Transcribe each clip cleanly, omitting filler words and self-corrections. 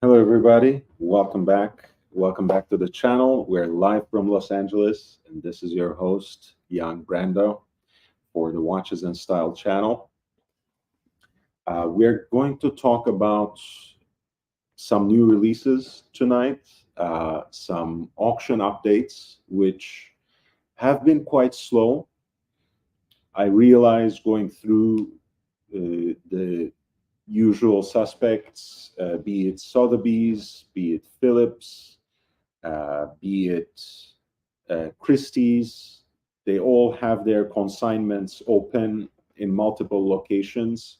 Hello, everybody. Welcome back. Welcome back to the channel. We're live from Los Angeles, and this is your host, Jan Brando, for the Watches and Style channel. We're going to talk about some new releases tonight, some auction updates, which have been quite slow. I realized going through the usual suspects, be it Sotheby's, be it Phillips, be it Christie's. They all have their consignments open in multiple locations.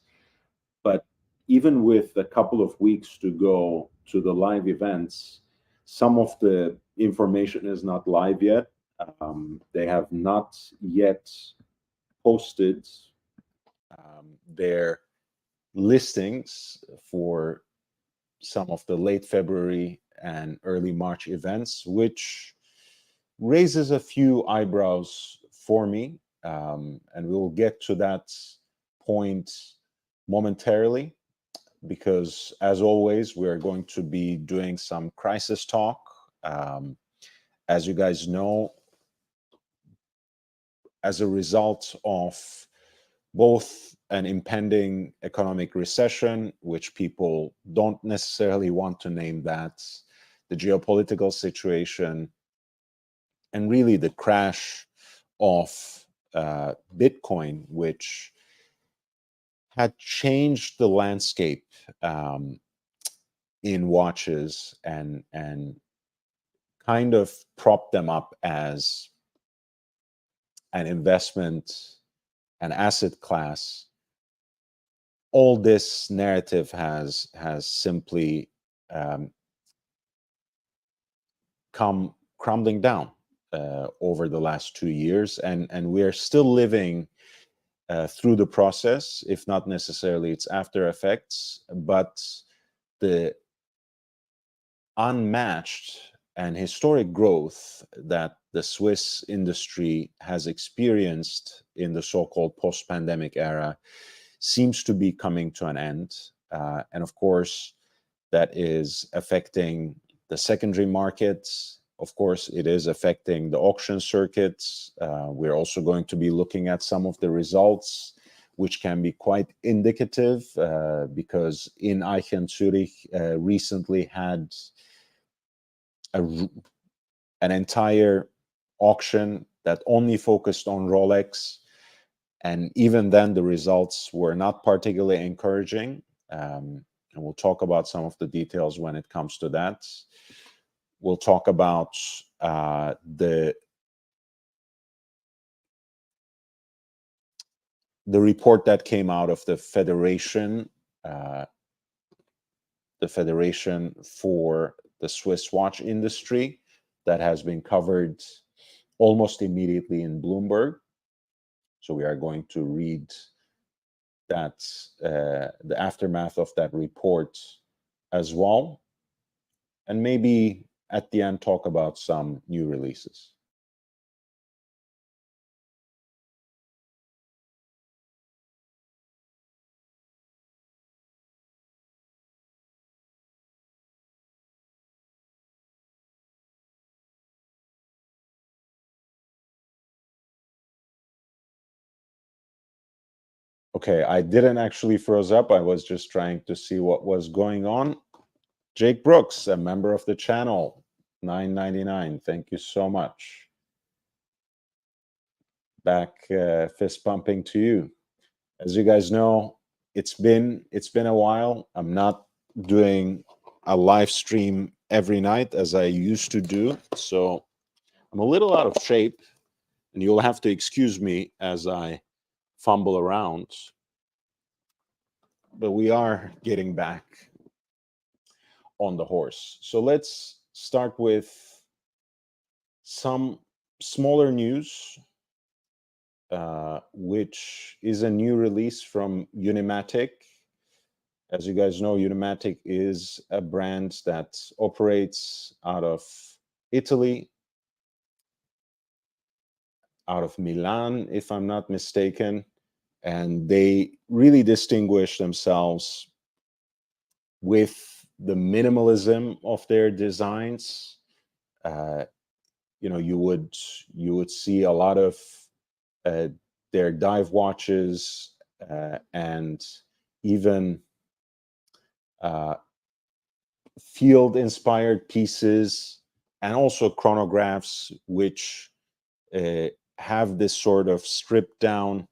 But even with a couple of weeks to go to the live events, some of the information is not live yet. They have not yet posted their listings for some of the late February and early March events, which raises a few eyebrows for me. And we'll get to that point momentarily, because as always, we're going to be doing some crisis talk. As you guys know, as a result of both an impending economic recession, which people don't necessarily want to name that, the geopolitical situation, and really the crash of Bitcoin, which had changed the landscape in watches and kind of propped them up as an investment, an asset class. All this narrative has simply come crumbling down over the last 2 years, and we're still living through the process, if not necessarily its after effects, but the unmatched and historic growth that the Swiss industry has experienced in the so-called post-pandemic era seems to be coming to an end. And of course, that is affecting the secondary markets. Of course, it is affecting the auction circuits. We're also going to be looking at some of the results, which can be quite indicative, because in Eichen Zurich recently had an entire auction that only focused on Rolex. And even then, the results were not particularly encouraging. And we'll talk about some of the details when it comes to that. We'll talk about the report that came out of the Federation for the Swiss watch industry, that has been covered almost immediately in Bloomberg. So we are going to read that, the aftermath of that report as well, and maybe at the end talk about some new releases. Okay, I didn't actually froze up. I was just trying to see what was going on. Jake Brooks, a member of the channel, $9.99. Thank you so much. Back, fist pumping to you. As you guys know, it's been a while. I'm not doing a live stream every night as I used to do, so I'm a little out of shape, and you'll have to excuse me as I fumble around. But we are getting back on the horse. So let's start with some smaller news, which is a new release from Unimatic. As you guys know, Unimatic is a brand that operates out of Italy, out of Milan, if I'm not mistaken. And they really distinguish themselves with the minimalism of their designs. You would see a lot of their dive watches and even field inspired pieces, and also chronographs, which have this sort of stripped down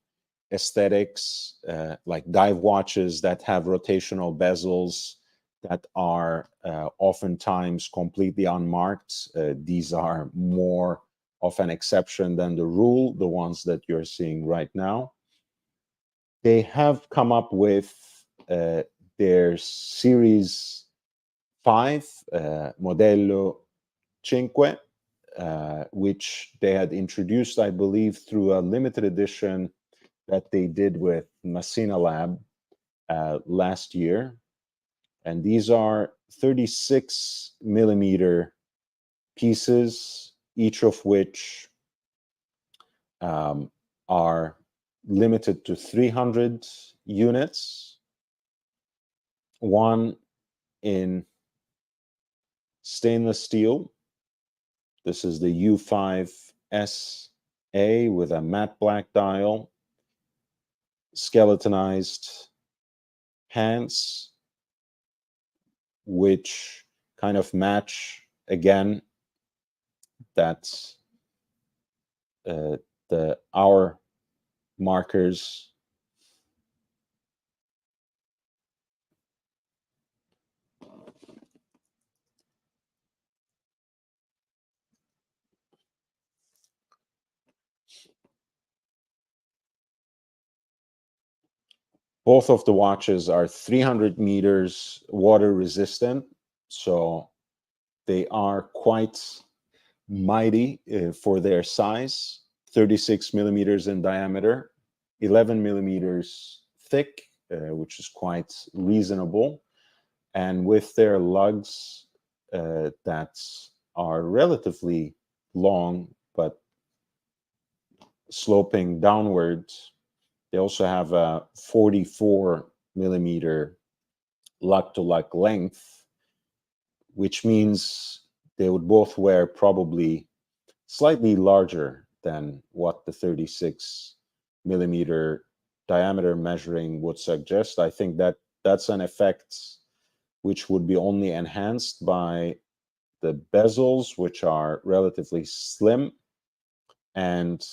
aesthetics, like dive watches that have rotational bezels that are oftentimes completely unmarked. These are more of an exception than the rule, the ones that you're seeing right now. They have come up with their Series 5, Modello 5, which they had introduced, I believe, through a limited edition that they did with Messina Lab last year. And these are 36 millimeter pieces, each of which are limited to 300 units, one in stainless steel. This is the U5SA with a matte black dial, skeletonized hands, which kind of match again that the hour markers. Both of the watches are 300 meters water resistant, so they are quite mighty for their size. 36 millimeters in diameter, 11 millimeters thick, which is quite reasonable. And with their lugs that are relatively long, but sloping downwards, they also have a 44 millimeter lug-to-lug length, which means they would both wear probably slightly larger than what the 36 millimeter diameter measuring would suggest. I think that that's an effect which would be only enhanced by the bezels, which are relatively slim, and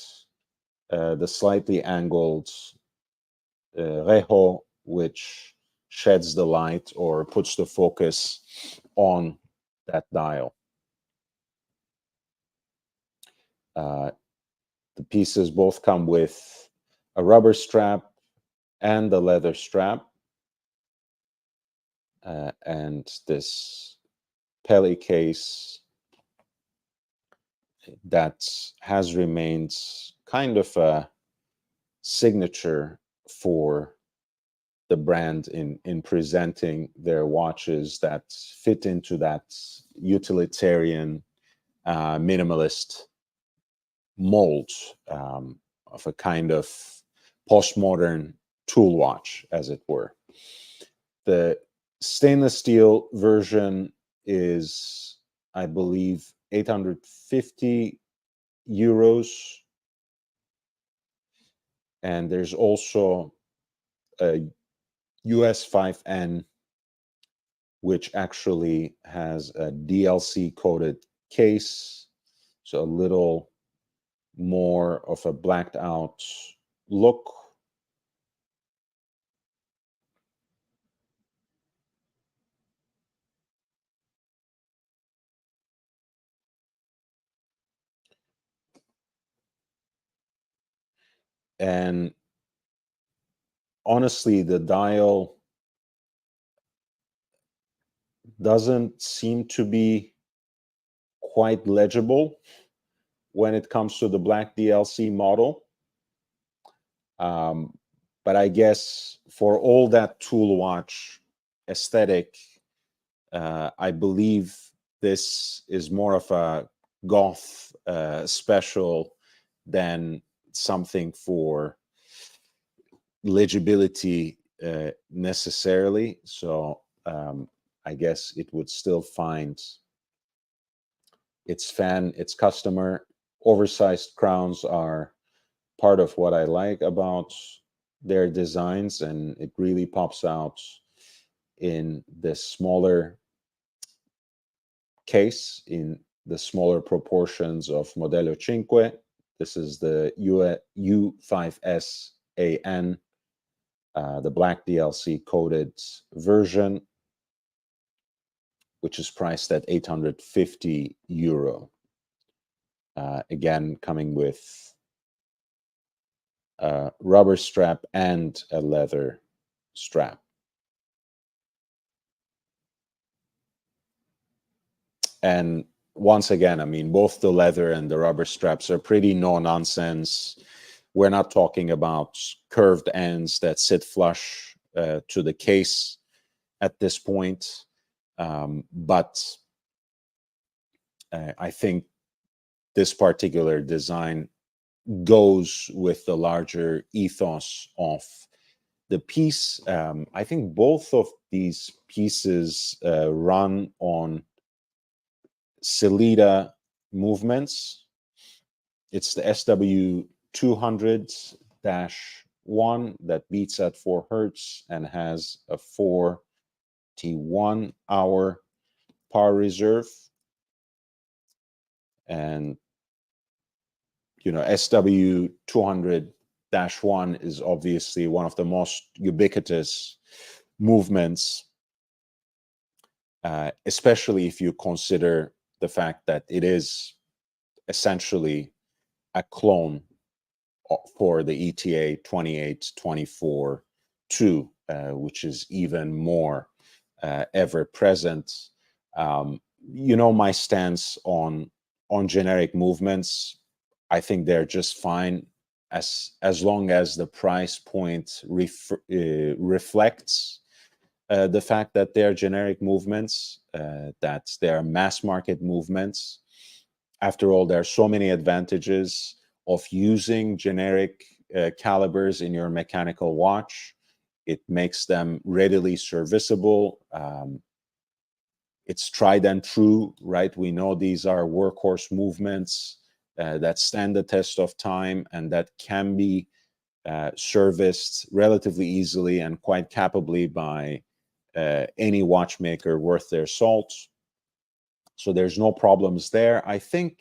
the slightly angled rejo, which sheds the light or puts the focus on that dial. The pieces both come with a rubber strap and a leather strap, and this Peli case that has remained kind of a signature for the brand in presenting their watches that fit into that utilitarian, minimalist mold of a kind of postmodern tool watch, as it were. The stainless steel version is, I believe, 850 euros. And there's also a US 5N, which actually has a DLC coated case, so a little more of a blacked out look. And honestly, the dial doesn't seem to be quite legible when it comes to the black DLC model. But I guess for all that tool watch aesthetic, I believe this is more of a goth special than something for legibility necessarily. So I guess it would still find its fan, its customer. Oversized crowns are part of what I like about their designs, and it really pops out in the smaller case, in the smaller proportions of Modello 5. This is the U5S-AN, the black DLC coated version, which is priced at €850. Again, coming with a rubber strap and a leather strap. And once again, I mean, both the leather and the rubber straps are pretty no-nonsense. We're not talking about curved ends that sit flush to the case at this point. But I think this particular design goes with the larger ethos of the piece. I think both of these pieces run on Sellita movements. It's the SW200-1 that beats at 4 hertz and has a 41-hour power reserve. And you know, SW200-1 is obviously one of the most ubiquitous movements, especially if you consider the fact that it is essentially a clone for the ETA 2824-2, which is even more ever present. You know my stance on generic movements. I think they're just fine as long as the price point reflects the fact that they're generic movements, that they're mass market movements. After all, there are so many advantages of using generic calibers in your mechanical watch. It makes them readily serviceable. It's tried and true, right? We know these are workhorse movements that stand the test of time and that can be serviced relatively easily and quite capably by any watchmaker worth their salt. So there's no problems there. I think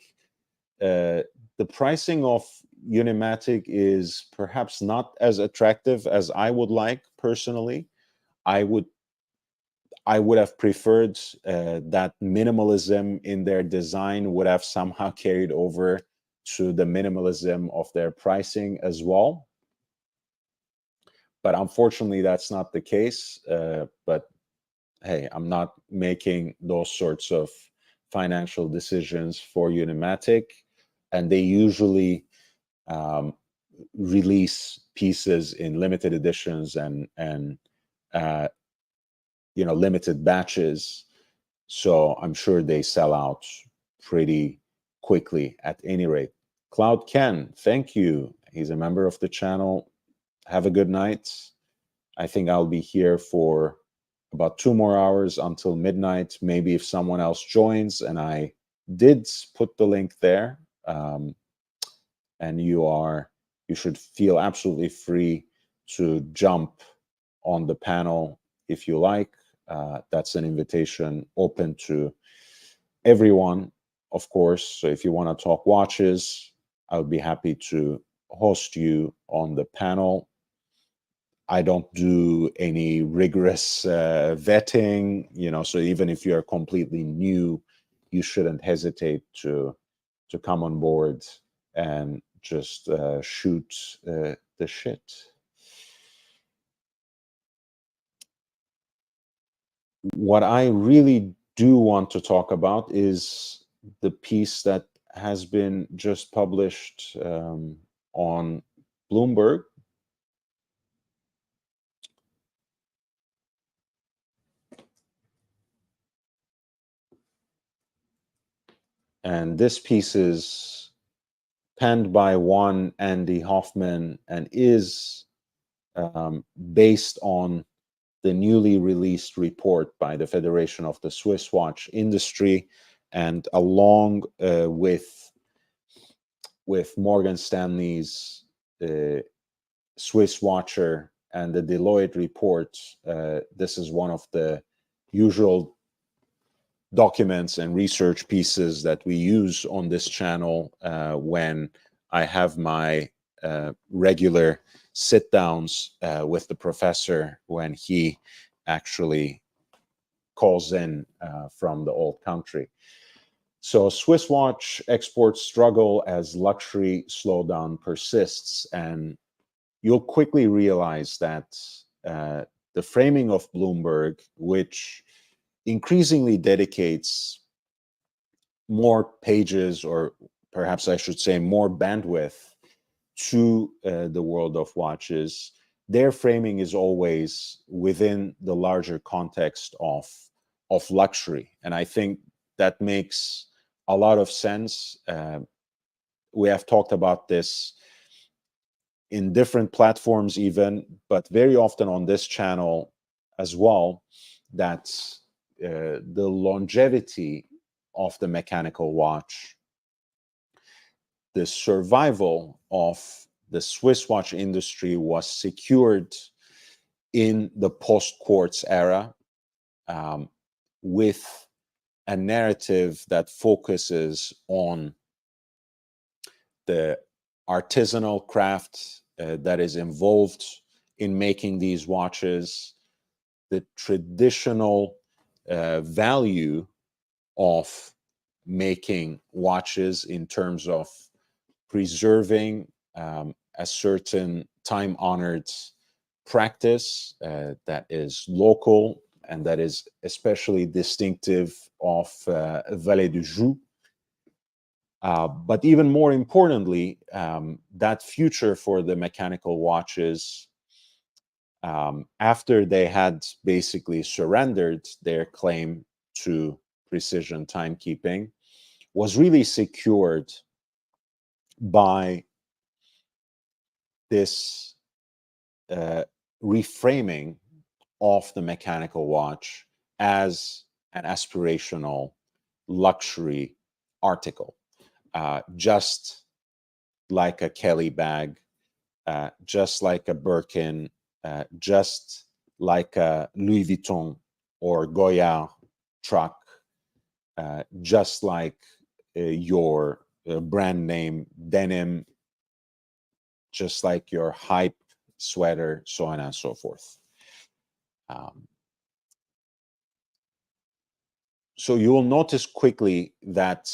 the pricing of Unimatic is perhaps not as attractive as I would like personally. I would have preferred that minimalism in their design would have somehow carried over to the minimalism of their pricing as well. But unfortunately, that's not the case. But hey, I'm not making those sorts of financial decisions for Unimatic, and they usually release pieces in limited editions and you know, limited batches. So I'm sure they sell out pretty quickly at any rate. Cloud Ken, thank you. He's a member of the channel. Have a good night. I think I'll be here for about 2 more hours until midnight. Maybe if someone else joins, and I did put the link there. And you should feel absolutely free to jump on the panel if you like. That's an invitation open to everyone, of course. So if you want to talk watches, I would be happy to host you on the panel. I don't do any rigorous vetting, you know, so even if you're completely new, you shouldn't hesitate to come on board and just shoot the shit. What I really do want to talk about is the piece that has been just published on Bloomberg. And this piece is penned by one Andy Hoffman and is based on the newly released report by the Federation of the Swiss Watch Industry, and along with Morgan Stanley's Swiss Watcher and the Deloitte report, this is one of the usual documents and research pieces that we use on this channel when I have my regular sit downs with the professor when he actually calls in from the old country. So Swiss watch exports struggle as luxury slowdown persists, and you'll quickly realize that the framing of Bloomberg, which increasingly dedicates more pages, or perhaps I should say more bandwidth, to the world of watches, their framing is always within the larger context of luxury. And I think that makes a lot of sense. We have talked about this in different platforms even, but very often on this channel as well, that the longevity of the mechanical watch, the survival of the Swiss watch industry was secured in the post-quartz era with a narrative that focuses on the artisanal craft that is involved in making these watches, the traditional value of making watches in terms of preserving a certain time-honored practice that is local and that is especially distinctive of Vallée du Joux. But even more importantly, that future for the mechanical watches, after they had basically surrendered their claim to precision timekeeping, was really secured by this reframing of the mechanical watch as an aspirational luxury article, just like a Kelly bag, just like a Birkin, just like a Louis Vuitton or Goya truck, just like your brand name denim, just like your hype sweater, so on and so forth. So you will notice quickly that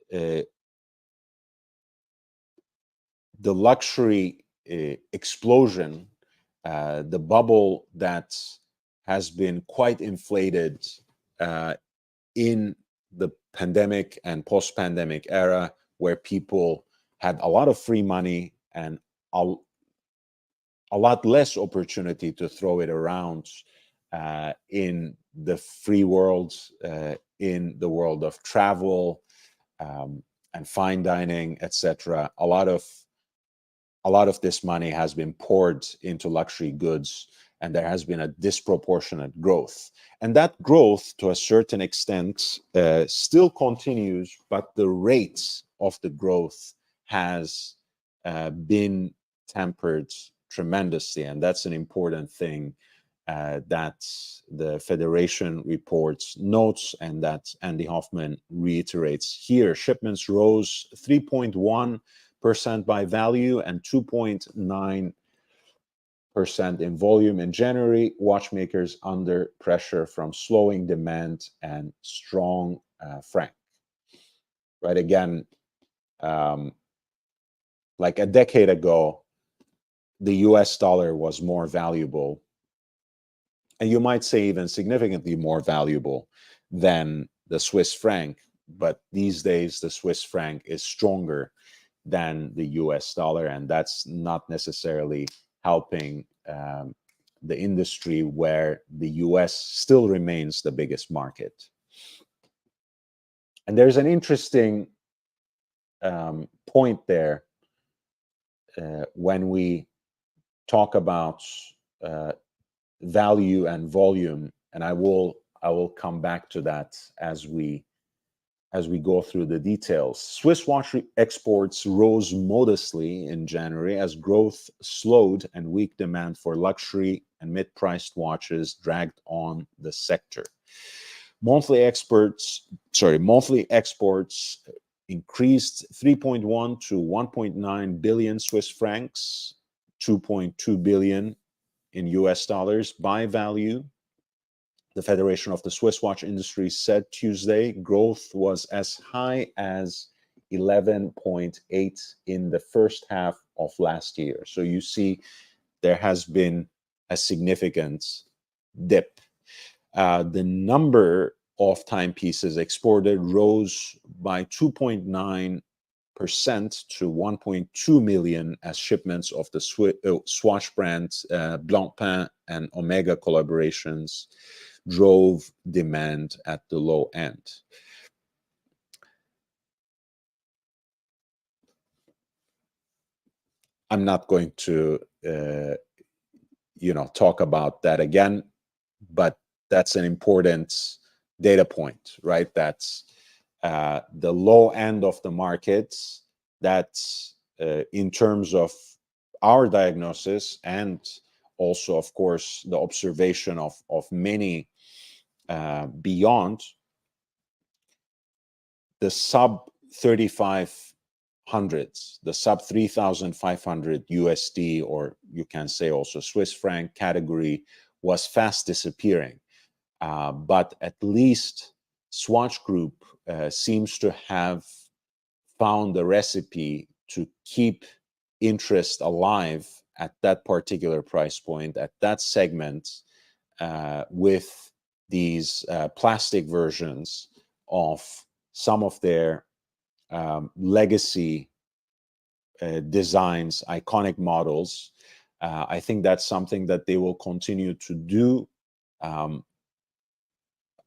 the luxury explosion, the bubble that has been quite inflated in the pandemic and post-pandemic era, where people had a lot of free money and a lot less opportunity to throw it around in the free world, in the world of travel and fine dining, etc. A lot of this money has been poured into luxury goods, and there has been a disproportionate growth. And that growth, to a certain extent, still continues, but the rate of the growth has been tempered tremendously. And that's an important thing that the Federation reports notes and that Andy Hoffman reiterates here. Shipments rose 3.1% by value and 2.9% in volume in January. Watchmakers under pressure from slowing demand and strong franc. Right, again, like a decade ago, the US dollar was more valuable, and you might say even significantly more valuable than the Swiss franc. But these days, the Swiss franc is stronger than the US dollar, and that's not necessarily helping the industry, where the US still remains the biggest market. And there's an interesting point there when we talk about value and volume, and I will come back to that as we go through the details. Swiss watch exports rose modestly in January as growth slowed and weak demand for luxury and mid-priced watches dragged on the sector. Monthly exports increased 3.1 to 1.9 billion Swiss francs, 2.2 billion in US dollars by value. The Federation of the Swiss Watch Industry said Tuesday growth was as high as 11.8 in the first half of last year. So you see there has been a significant dip. The number of timepieces exported rose by 2.9% to 1.2 million as shipments of the Swatch brands Blancpain and Omega collaborations drove demand at the low end. I'm not going to talk about that again, but that's an important data point, right? That's the low end of the markets. That's in terms of our diagnosis and also, of course, the observation of many beyond the sub 3,500s, the sub 3,500 USD, or you can say also Swiss franc category, was fast disappearing. But at least Swatch Group seems to have found a recipe to keep interest alive at that particular price point, at that segment, with these plastic versions of some of their legacy designs, iconic models. I think that's something that they will continue to do.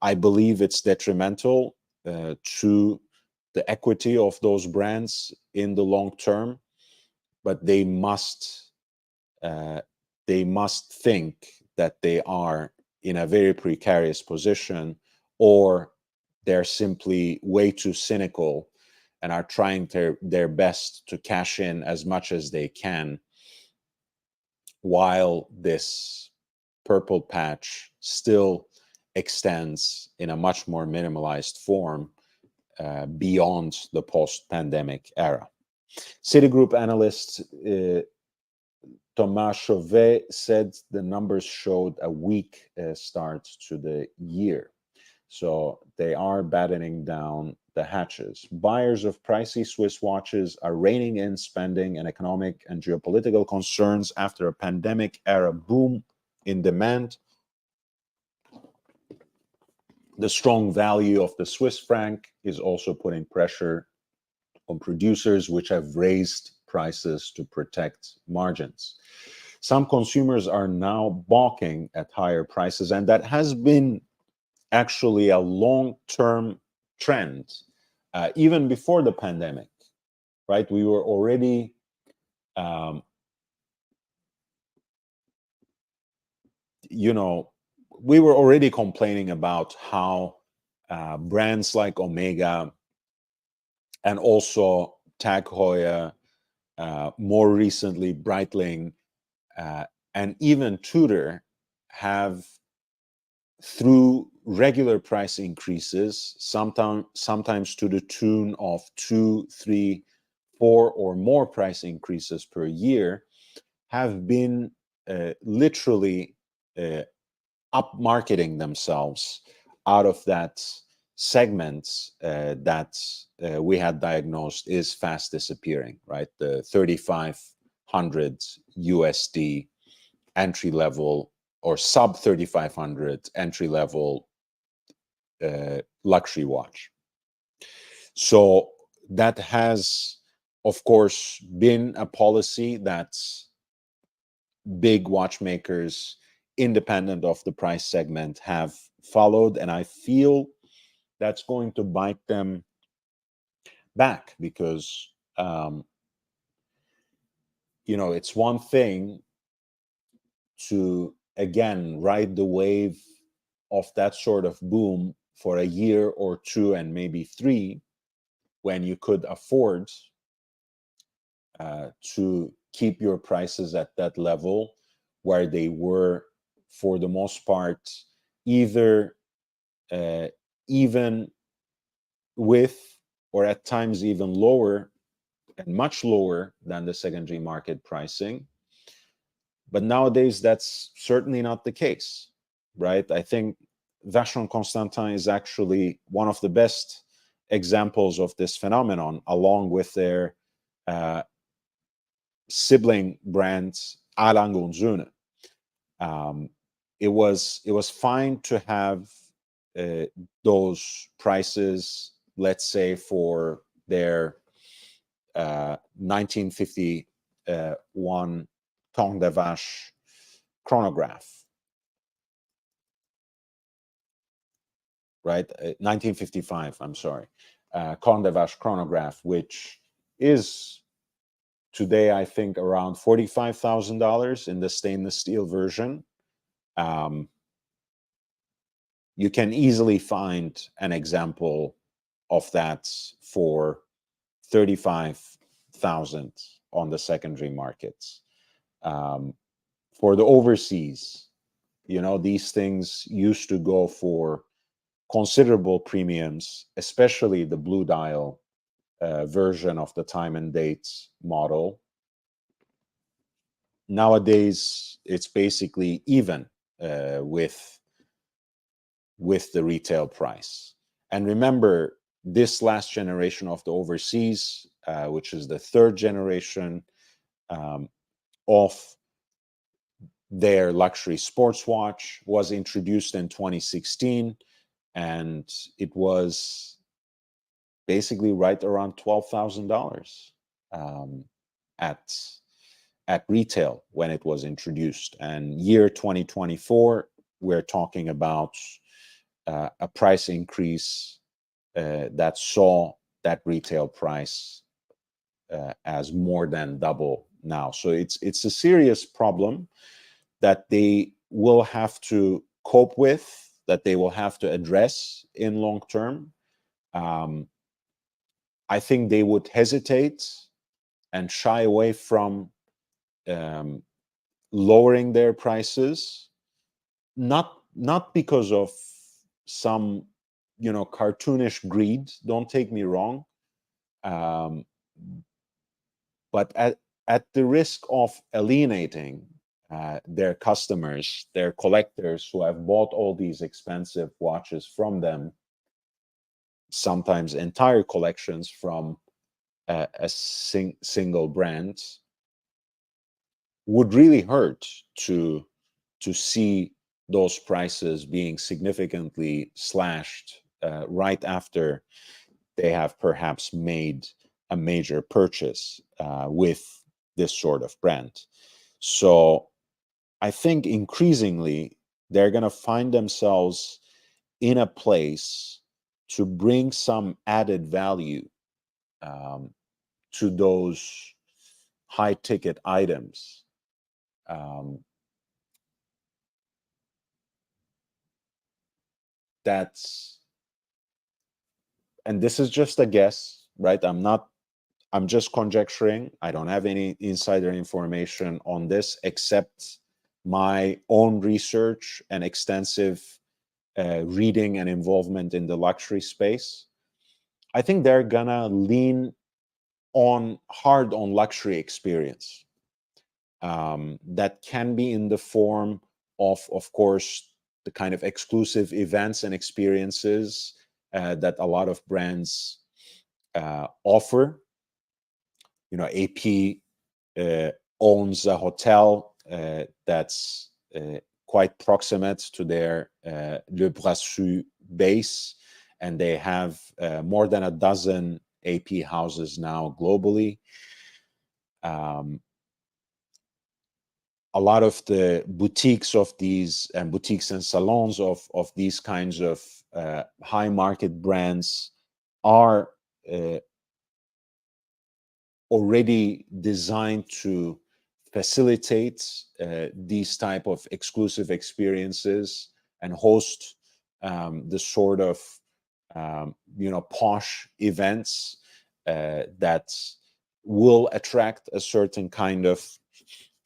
I believe it's detrimental to the equity of those brands in the long term, but they must think that they are in a very precarious position, or they're simply way too cynical and are trying their best to cash in as much as they can while this purple patch still extends in a much more minimalized form beyond the post-pandemic era. Citigroup analyst Thomas Chauvet said the numbers showed a weak start to the year. So they are battening down the hatches. Buyers of pricey Swiss watches are reining in spending and economic and geopolitical concerns after a pandemic era boom in demand. The strong value of the Swiss franc is also putting pressure on producers, which have raised prices to protect margins. Some consumers are now balking at higher prices, and that has been actually a long-term trend, even before the pandemic, right? We were already we were already complaining about how brands like Omega and also Tag Heuer, more recently Breitling, and even Tudor have, through regular price increases, sometimes to the tune of 2, 3, 4 or more price increases per year, have been literally up marketing themselves out of that segment that we had diagnosed is fast disappearing, right? The 3,500 USD entry level or sub 3,500 entry level luxury watch. So that has, of course, been a policy that big watchmakers, independent of the price segment, have followed, and I feel that's going to bite them back because it's one thing to again ride the wave of that sort of boom for a year or two and maybe three, when you could afford to keep your prices at that level where they were, for the most part, either even with, or at times even lower and much lower than the secondary market pricing. But nowadays, that's certainly not the case, right? I think Vacheron Constantin is actually one of the best examples of this phenomenon, along with their sibling brands A. Lange und Söhne. It was fine to have those prices, let's say, for their 1951 Temps de Vache chronograph, right? 1955, I'm sorry, Temps de Vache chronograph, which is today, I think, around $45,000 in the stainless steel version. You can easily find an example of that for 35,000 on the secondary markets. For the overseas, these things used to go for considerable premiums, especially the blue dial version of the time and dates model. Nowadays, it's basically even with the retail price. And remember, this last generation of the overseas, which is the third generation of their luxury sports watch, was introduced in 2016, and it was basically right around $12,000 at retail when it was introduced. And year 2024, we're talking about a price increase that saw that retail price as more than double now. So it's a serious problem that they will have to cope with, that they will have to address in long term. I think they would hesitate and shy away from lowering their prices, not because of some cartoonish greed, don't take me wrong, but at the risk of alienating their customers, their collectors who have bought all these expensive watches from them, sometimes entire collections from a single brand. Would really hurt to see those prices being significantly slashed right after they have perhaps made a major purchase with this sort of brand. So I think increasingly they're going to find themselves in a place to bring some added value to those high ticket items. And this is just a guess, right? I'm just conjecturing. I don't have any insider information on this except my own research and extensive reading and involvement in the luxury space. I think they're gonna lean hard on luxury experience. That can be in the form of course, the kind of exclusive events and experiences that a lot of brands offer. AP owns a hotel that's quite proximate to their Le Brassus base, and they have more than a dozen AP houses now globally. A lot of the boutiques of these and boutiques and salons of these kinds of high market brands are already designed to facilitate these type of exclusive experiences and host the sort of posh events that will attract a certain kind of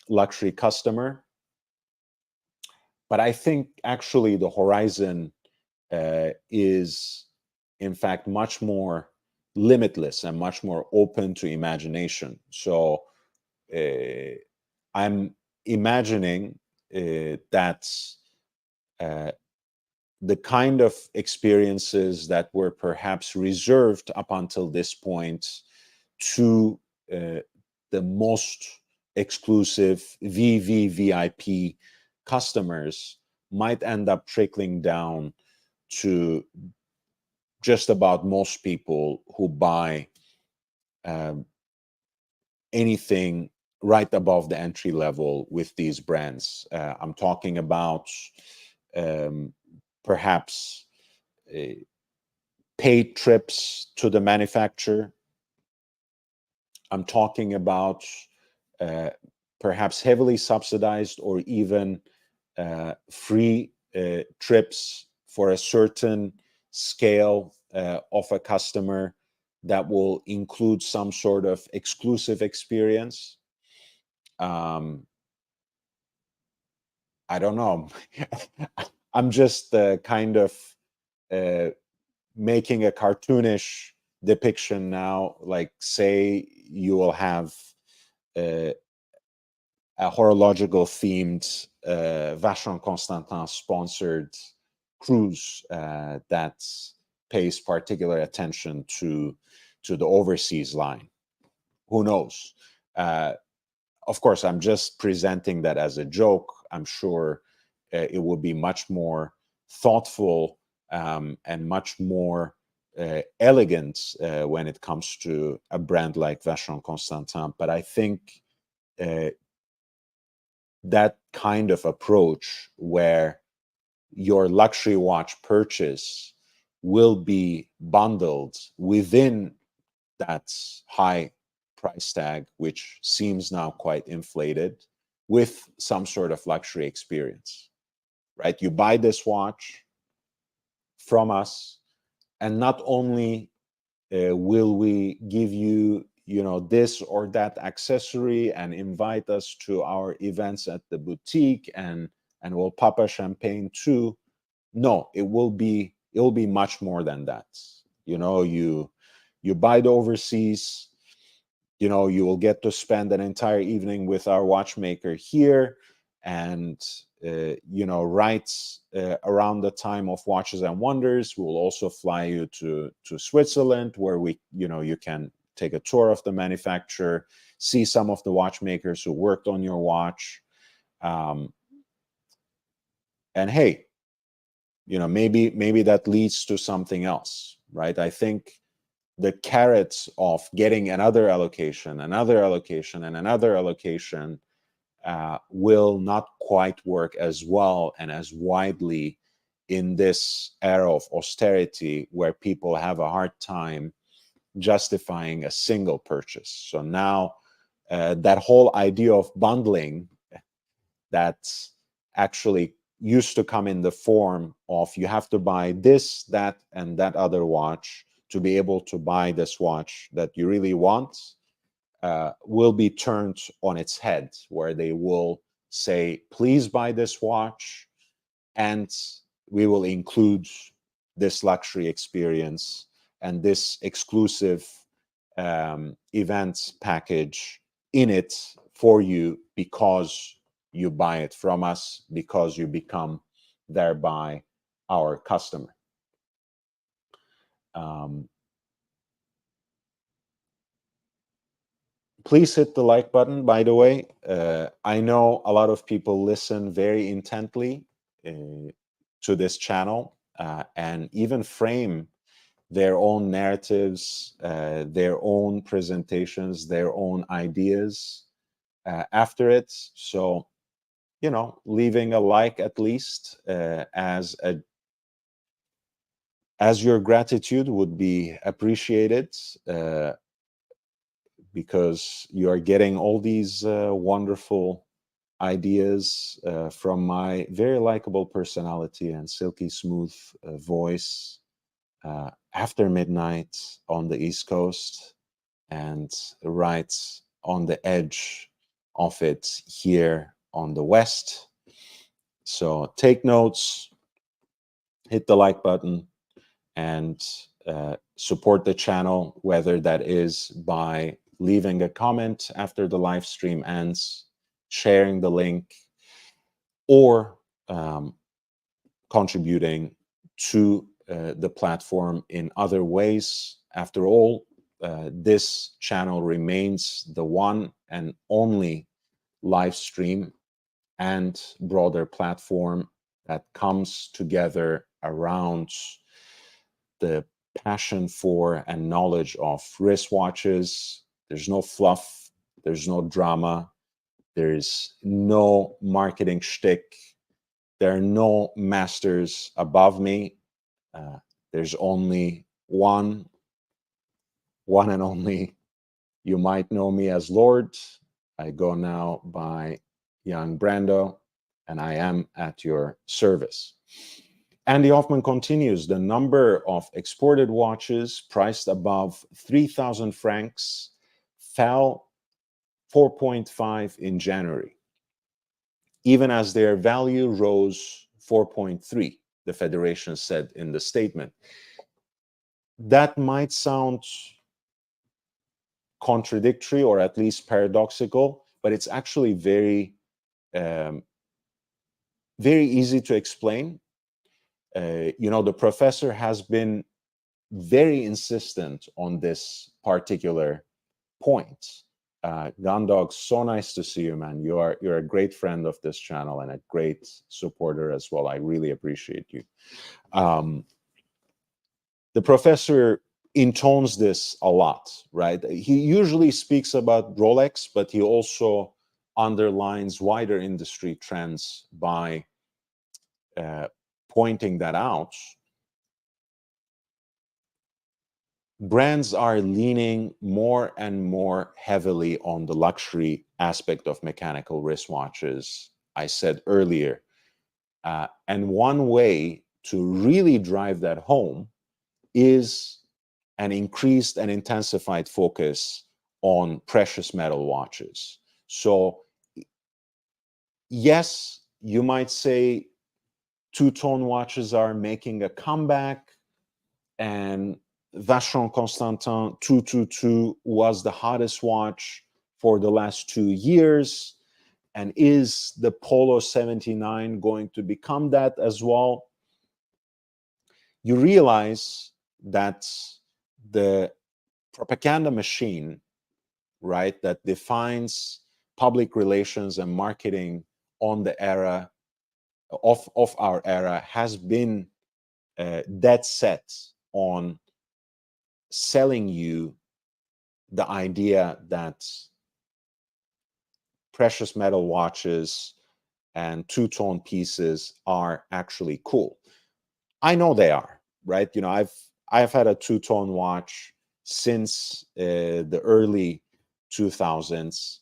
luxury customer. But I think actually the horizon is in fact much more limitless and much more open to imagination. So I'm imagining that the kind of experiences that were perhaps reserved up until this point to the most exclusive VVVIP customers might end up trickling down to just about most people who buy anything right above the entry level with these brands. I'm talking about perhaps paid trips to the manufacturer. I'm talking about perhaps heavily subsidized or even free trips for a certain scale of a customer that will include some sort of exclusive experience. I don't know. I'm just kind of making a cartoonish depiction now. Like, say you will have a horological themed Vacheron Constantin sponsored cruise that pays particular attention to the overseas line. Who knows? Of course, I'm just presenting that as a joke. I'm sure it will be much more thoughtful and much more elegant when it comes to a brand like Vacheron Constantin. But I think that kind of approach where your luxury watch purchase will be bundled within that high price tag, which seems now quite inflated, with some sort of luxury experience, right? You buy this watch from us, and not only will we give you this or that accessory and invite us to our events at the boutique and we'll pop a champagne too. No, it will be much more than that. You buy the overseas, you will get to spend an entire evening with our watchmaker here, and right around the time of Watches and Wonders, we'll also fly you to Switzerland, where you can take a tour of the manufacturer, see some of the watchmakers who worked on your watch, and hey, maybe that leads to something else, right? I think the carrots of getting another allocation, and another allocation will not quite work as well and as widely in this era of austerity, where people have a hard time justifying a single purchase. So now that whole idea of bundling that actually used to come in the form of you have to buy this, that, and that other watch to be able to buy this watch that you really want, will be turned on its head, where they will say, please buy this watch, and we will include this luxury experience and this exclusive events package in it for you, because you buy it from us, because you become thereby our customer. Please hit the like button, by the way. I know a lot of people listen very intently to this channel and even frame their own narratives, their own presentations, their own ideas after it. So, leaving a like at least as your gratitude would be appreciated. because you are getting all these wonderful ideas from my very likable personality and silky smooth voice after midnight on the East Coast and right on the edge of it here on the West. So take notes, hit the like button, and support the channel, whether that is by leaving a comment after the live stream ends, sharing the link, or contributing to the platform in other ways. After all, this channel remains the one and only live stream and broader platform that comes together around the passion for and knowledge of wristwatches. There's no fluff, there's no drama, there's no marketing shtick, there are no masters above me. There's only one and only. You might know me as Lord. I go now by Young Brando, and I am at your service. Andy Hoffman continues, the number of exported watches priced above 3,000 francs fell 4.5 in January, even as their value rose 4.3, the Federation said in the statement. That might sound contradictory or at least paradoxical, but it's actually very easy to explain. The professor has been very insistent on this particular point. Gandog, so nice to see you, man. You're a great friend of this channel and a great supporter as well. I really appreciate you. The professor intones this a lot, right? He usually speaks about Rolex, but he also underlines wider industry trends by pointing that out. Brands are leaning more and more heavily on the luxury aspect of mechanical wristwatches, I said earlier. And one way to really drive that home is an increased and intensified focus on precious metal watches. So, yes, you might say two-tone watches are making a comeback, and Vacheron Constantin 222 was the hottest watch for the last 2 years. And is the Polo 79 going to become that as well? You realize that the propaganda machine, right, that defines public relations and marketing on the era of our era has been dead set on selling you the idea that precious metal watches and two-tone pieces are actually cool. I know they are, right? I've had a two-tone watch since the early 2000s.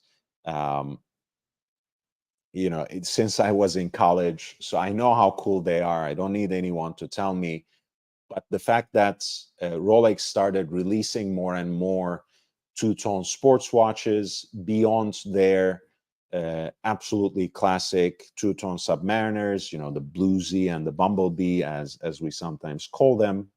Since I was in college, so I know how cool they are. I don't need anyone to tell me. But the fact that Rolex started releasing more and more two-tone sports watches beyond their absolutely classic two-tone Submariners, the Bluesy and the Bumblebee, as we sometimes call them,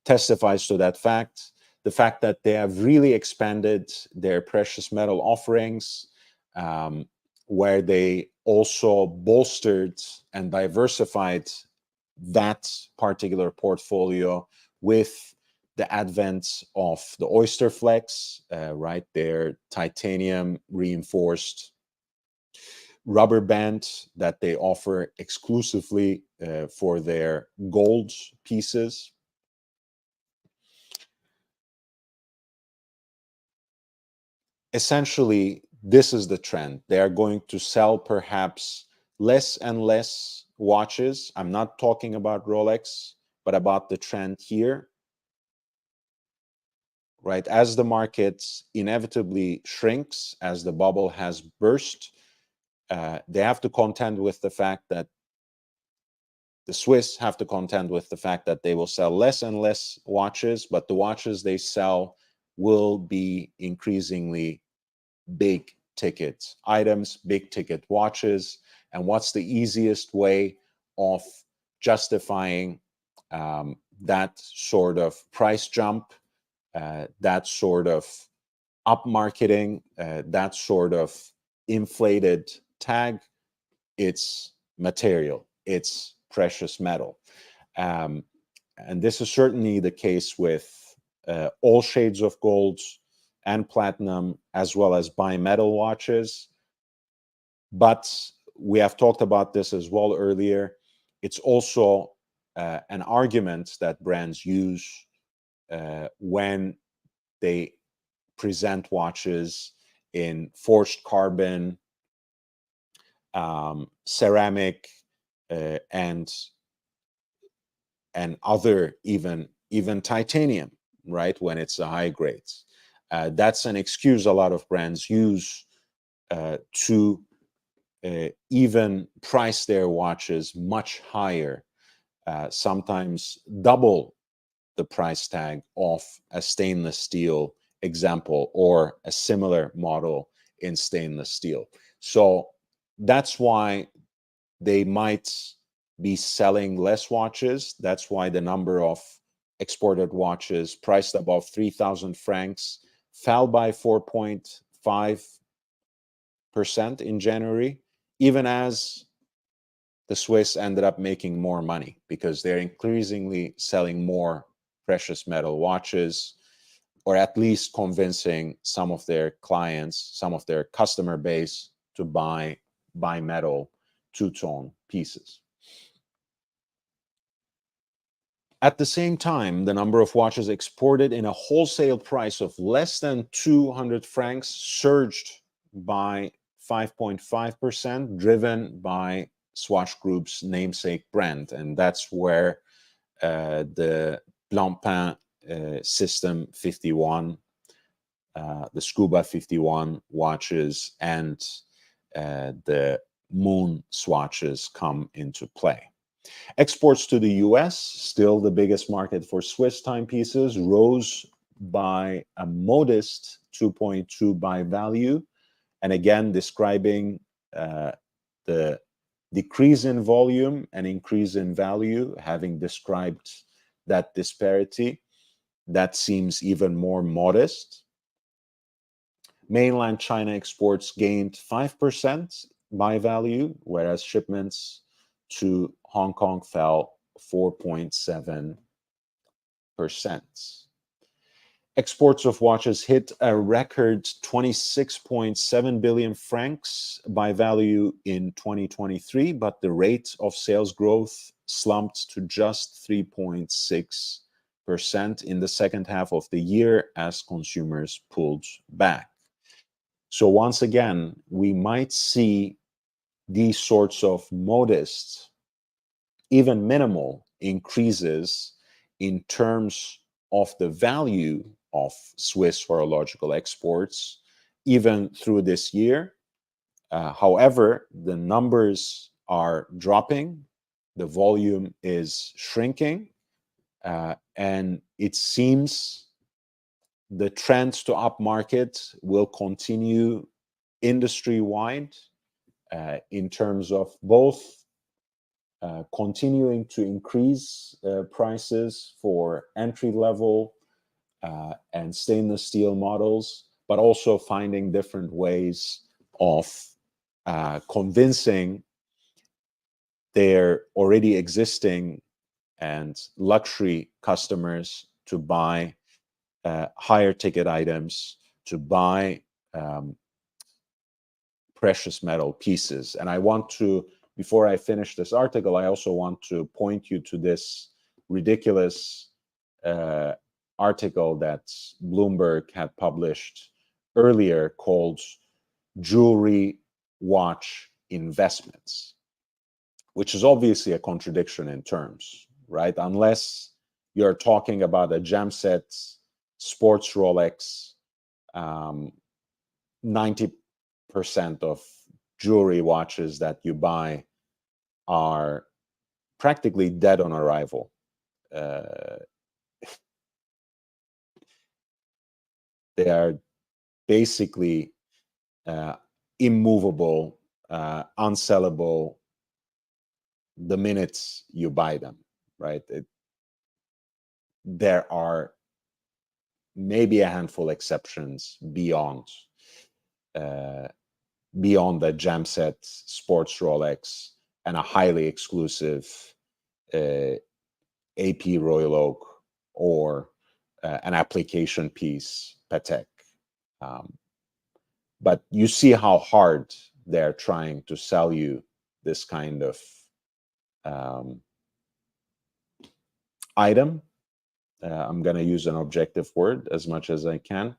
testifies to that fact. The fact that they have really expanded their precious metal offerings, where they also bolstered and diversified that particular portfolio with the advent of the Oyster Flex, right? Their titanium reinforced rubber band that they offer exclusively for their gold pieces. Essentially, this is the trend. They are going to sell perhaps less and less watches. I'm not talking about Rolex, but about the trend here, right? As the market inevitably shrinks, as the bubble has burst, they have to contend with the fact that the Swiss have to contend with the fact that they will sell less and less watches, but the watches they sell will be increasingly big ticket items, big ticket watches. And what's the easiest way of justifying that sort of price jump, that sort of up marketing, that sort of inflated tag? It's material, it's precious metal. Um, and this is certainly the case with all shades of gold and platinum, as well as bimetal watches. But we have talked about this as well earlier. It's also an argument that brands use when they present watches in forged carbon, ceramic, and other, even titanium, right? When it's the high grades, that's an excuse a lot of brands use to even price their watches much higher, sometimes double the price tag of a stainless steel example or a similar model in stainless steel. So that's why they might be selling less watches. That's why the number of exported watches priced above 3,000 francs fell by 4.5% in January, even as the Swiss ended up making more money because they're increasingly selling more precious metal watches, or at least convincing some of their clients, some of their customer base to buy bimetal two-tone pieces. At the same time, the number of watches exported in a wholesale price of less than 200 francs surged by 5.5%, driven by Swatch Group's namesake brand. And that's where the Blancpain System 51, the Scuba 51 watches, and the Moon swatches come into play. Exports to the US, still the biggest market for Swiss timepieces, rose by a modest 2.2 by value. And again, describing the decrease in volume and increase in value, having described that disparity, that seems even more modest. Mainland China exports gained 5% by value, whereas shipments to Hong Kong fell 4.7%. Exports of watches hit a record 26.7 billion francs by value in 2023, but the rate of sales growth slumped to just 3.6% in the second half of the year as consumers pulled back. So once again, we might see these sorts of modest, even minimal increases in terms of the value of Swiss horological exports, even through this year. However, the numbers are dropping, the volume is shrinking, and it seems the trend to upmarket will continue industry-wide in terms of both continuing to increase prices for entry-level and stainless steel models, but also finding different ways of convincing their already existing and luxury customers to buy higher ticket items, to buy precious metal pieces. And I want to, before I finish this article, I also want to point you to this ridiculous article that Bloomberg had published earlier called Jewelry Watch Investments, which is obviously a contradiction in terms, right? Unless you're talking about a gem set sports Rolex, 90% of jewelry watches that you buy are practically dead on arrival. They are basically immovable, unsellable the minute you buy them, right? There are maybe a handful exceptions beyond the gem set sports Rolex and a highly exclusive AP Royal Oak or an application piece Patek. But you see how hard they're trying to sell you this kind of item. I'm going to use an objective word as much as I can,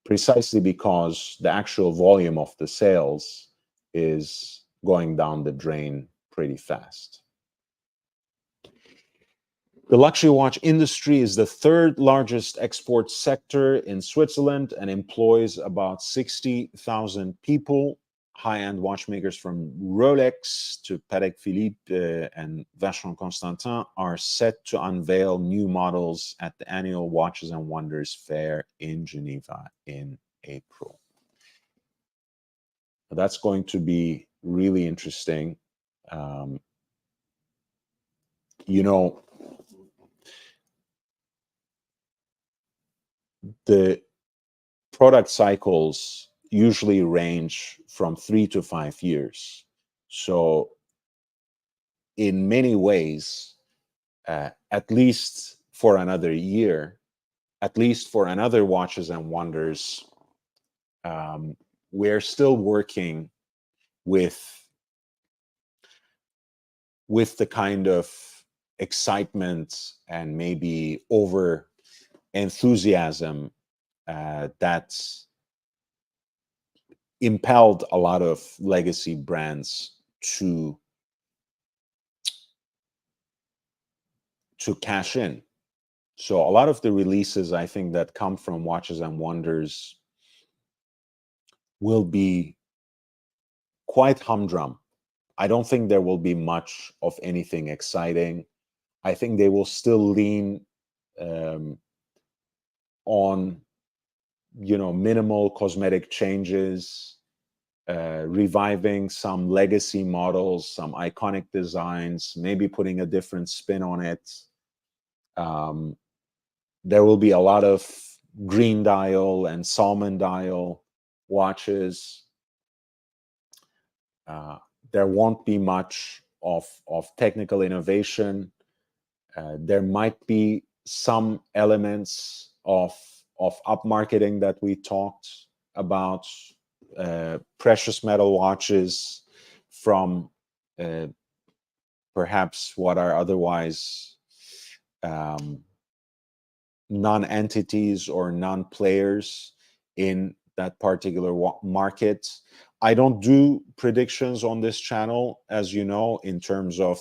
precisely because the actual volume of the sales is going down the drain pretty fast. The luxury watch industry is the third largest export sector in Switzerland and employs about 60,000 people. High-end watchmakers from Rolex to Patek Philippe and Vacheron Constantin are set to unveil new models at the annual Watches and Wonders Fair in Geneva in April. That's going to be really interesting. You know, the product cycles usually range from 3 to 5 years. So in many ways, at least for another year, at least for another Watches and Wonders, we're still working with the kind of excitement and maybe over enthusiasm that impelled a lot of legacy brands to cash in. So a lot of the releases, I think, that come from Watches and Wonders will be quite humdrum. I don't think there will be much of anything exciting. I think they will still lean on, minimal cosmetic changes, reviving some legacy models, some iconic designs, maybe putting a different spin on it. There will be a lot of green dial and salmon dial watches. There won't be much of technical innovation. There might be some elements of upmarketing that we talked about, precious metal watches from perhaps what are otherwise non-entities or non-players in that particular market. I don't do predictions on this channel, as you know, in terms of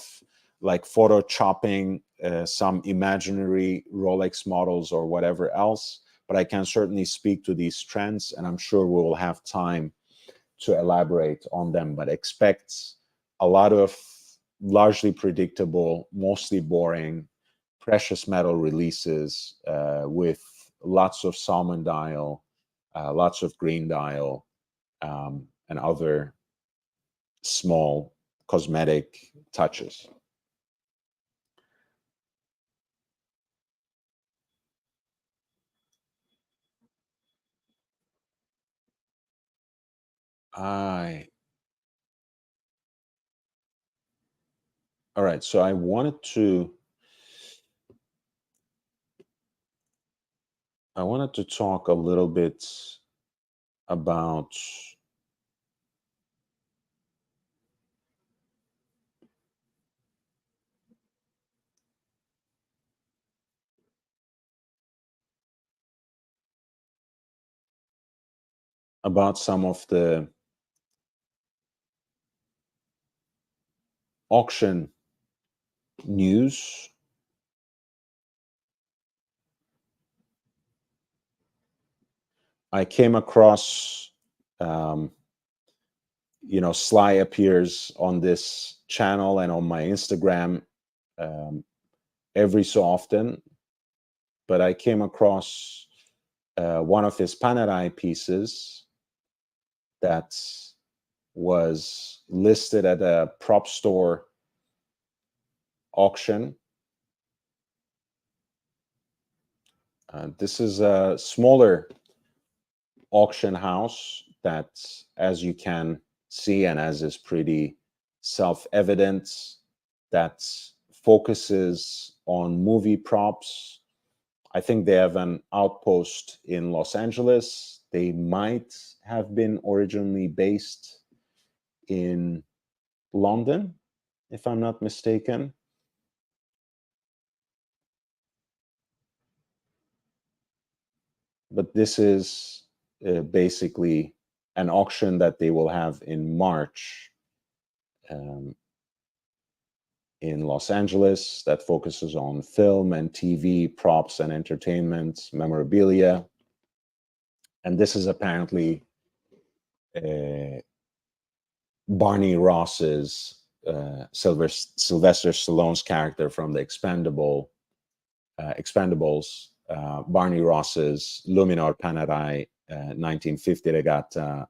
like photoshopping some imaginary Rolex models or whatever else, but I can certainly speak to these trends, and I'm sure we will have time to elaborate on them. But expect a lot of largely predictable, mostly boring precious metal releases with lots of salmon dial, lots of green dial, and other small cosmetic touches. All right, so I wanted to talk a little bit about some of the auction news. I came across, Sly appears on this channel and on my Instagram every so often, but I came across one of his Panerai pieces that was listed at a prop store auction. This is a smaller auction house that, as you can see, and as is pretty self-evident, that focuses on movie props. I think they have an outpost in Los Angeles. They might have been originally based in London, if I'm not mistaken. But this is basically an auction that they will have in March in Los Angeles that focuses on film and TV, props and entertainment, memorabilia. And this is apparently Barney Ross's, Sylvester Stallone's character from the Expendables, Barney Ross's Luminor Panerai 1950 Regatta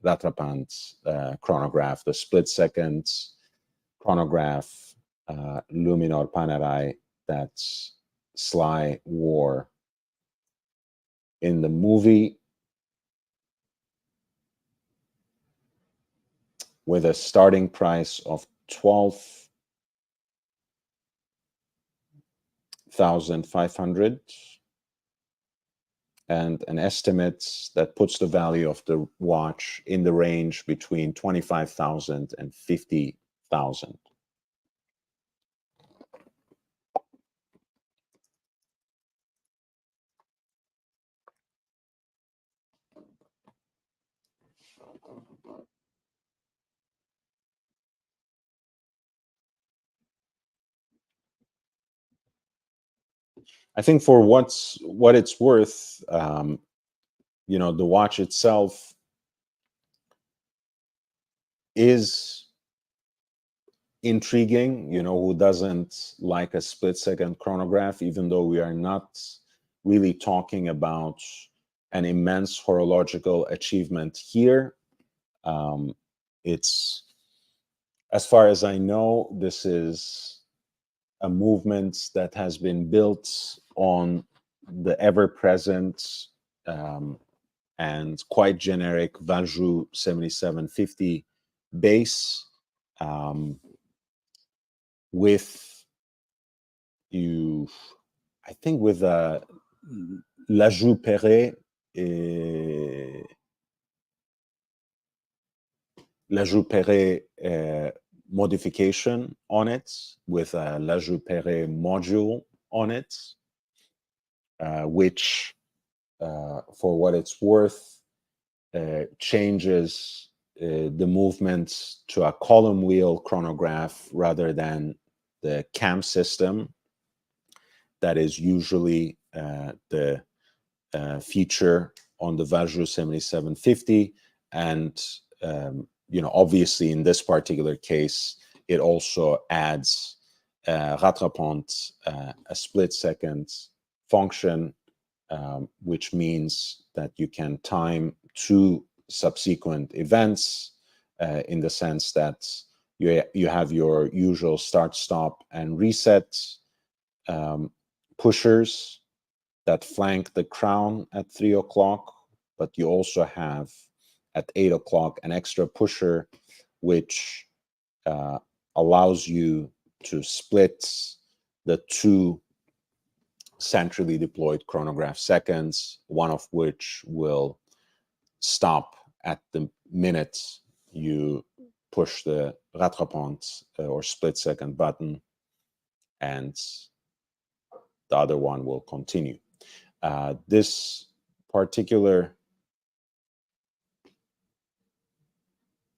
Rattrapant chronograph, the split seconds chronograph Luminor Panerai that Sly wore in the movie, with a starting price of 12,500 and an estimate that puts the value of the watch in the range between 25,000 and 50,000. I think for what it's worth, the watch itself is intriguing. Who doesn't like a split-second chronograph, even though we are not really talking about an immense horological achievement here. It's, as far as I know, this is a movement that has been built on the ever-present and quite generic Valjoux 7750 base, with I think with a Lajoux Perret, modification on it, with a Lajoux Perret module on it, which, for what it's worth, changes the movement to a column wheel chronograph rather than the cam system that is usually the feature on the Valjoux 7750. And obviously in this particular case, it also adds rattrapante, a split-second function, which means that you can time two subsequent events, in the sense that you have your usual start, stop, and reset pushers that flank the crown at 3 o'clock, but you also have at 8 o'clock an extra pusher, which allows you to split the two centrally deployed chronograph seconds, one of which will stop at the minute you push the rattrapante or split second button, and the other one will continue. This particular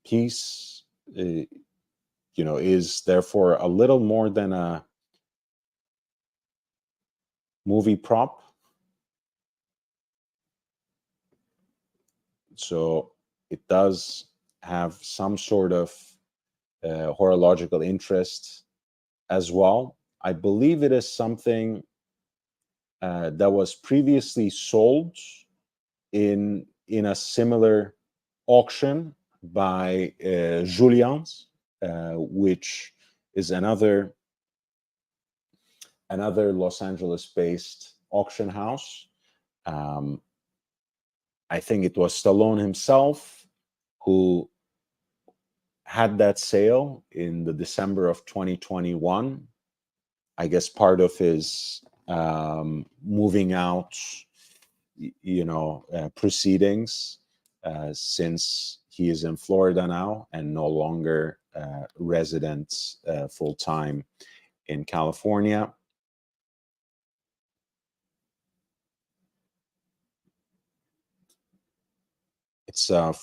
piece, is therefore a little more than a movie prop. So it does have some sort of horological interest as well. I believe it is something that was previously sold in a similar auction by Julian's, which is another Los Angeles-based auction house. I think it was Stallone himself who had that sale in the December of 2021. I guess part of his moving out, proceedings, since he is in Florida now and no longer resident full time in California. It's a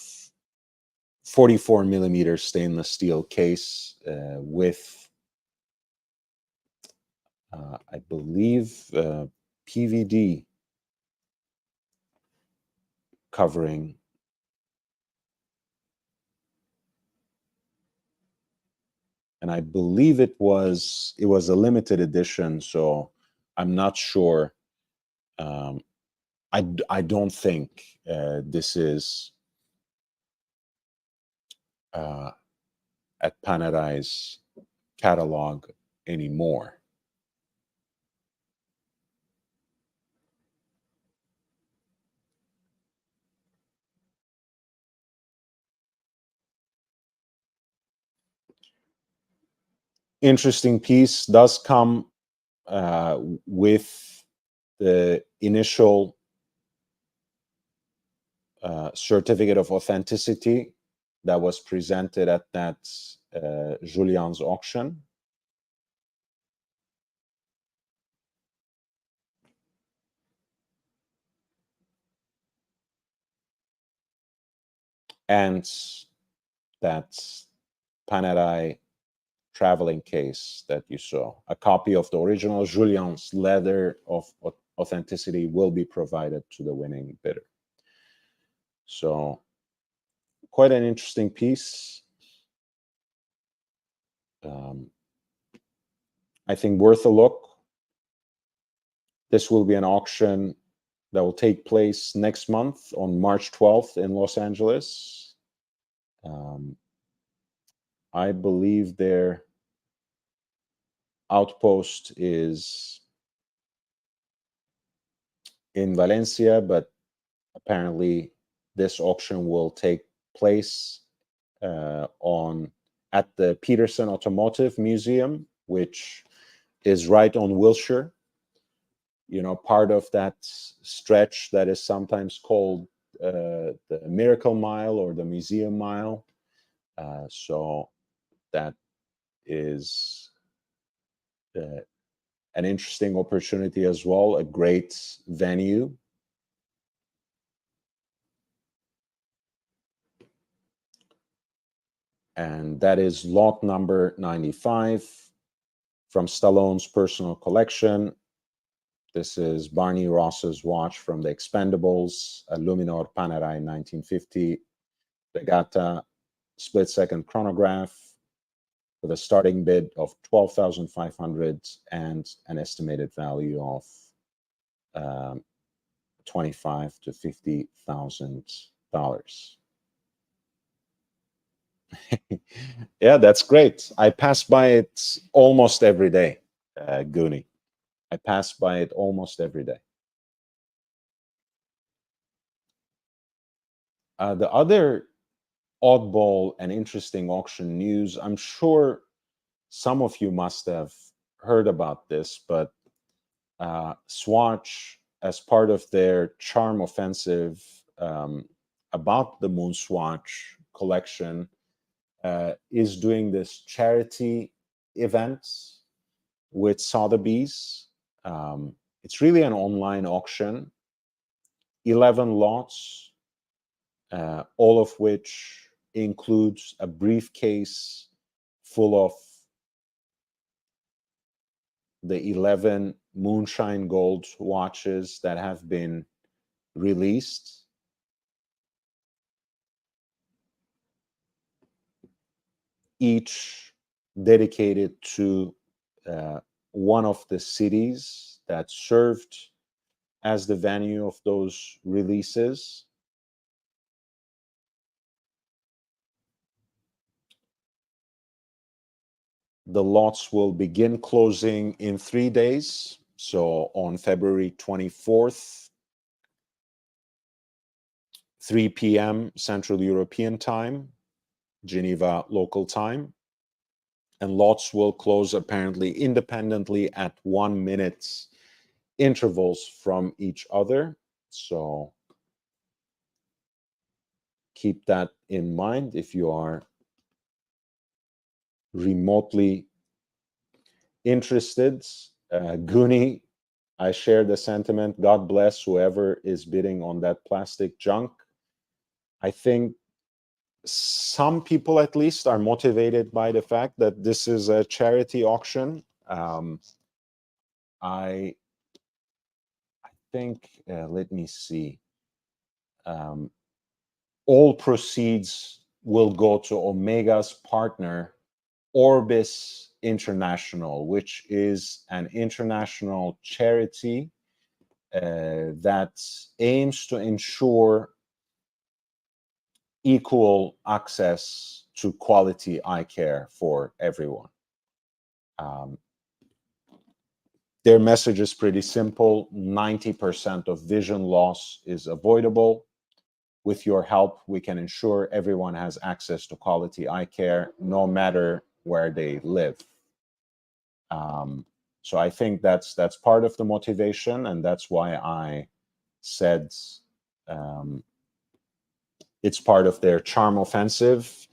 44 millimeter stainless steel case with, I believe, PVD covering. And I believe it was a limited edition, so I'm not sure. I don't think this is at Panerai's catalog anymore. Interesting piece, does come with the initial certificate of authenticity that was presented at that Julian's auction. And that Panerai traveling case that you saw. A copy of the original Julian's letter of authenticity will be provided to the winning bidder. So quite an interesting piece. I think worth a look. This will be an auction that will take place next month on March 12th in Los Angeles. I believe their outpost is in Valencia, but apparently this auction will take place at the Peterson Automotive Museum, which is right on Wilshire. Part of that stretch that is sometimes called the Miracle Mile or the Museum Mile. So that is an interesting opportunity as well, a great venue. And that is lot number 95 from Stallone's personal collection. This is Barney Ross's watch from the Expendables, a Luminor Panerai 1950 Regatta split-second chronograph with a starting bid of $12,500 and an estimated value of $25,000 to $50,000. Yeah, that's great. I pass by it almost every day, Goonie. I pass by it almost every day. The other oddball and interesting auction news, I'm sure some of you must have heard about this, but Swatch, as part of their charm offensive about the Moon Swatch collection, is doing this charity event with Sotheby's. It's really an online auction, 11 lots, all of which includes a briefcase full of the 11 Moonshine Gold watches that have been released. each dedicated to one of the cities that served as the venue of those releases. The lots will begin closing in 3 days. So on February 24th, 3 p.m. Central European time, Geneva local time. And lots will close apparently independently at 1 minute intervals from each other. So keep that in mind if you are remotely interested. Goonie, I share the sentiment. God bless whoever is bidding on that plastic junk. I think some people at least are motivated by the fact that this is a charity auction. I think, let me see. All proceeds will go to Omega's partner, Orbis International, which is an international charity that aims to ensure equal access to quality eye care for everyone. Their message is pretty simple. 90% of vision loss is avoidable. With your help, we can ensure everyone has access to quality eye care, no matter where they live. So I think that's part of the motivation, and that's why I said it's part of their charm offensive,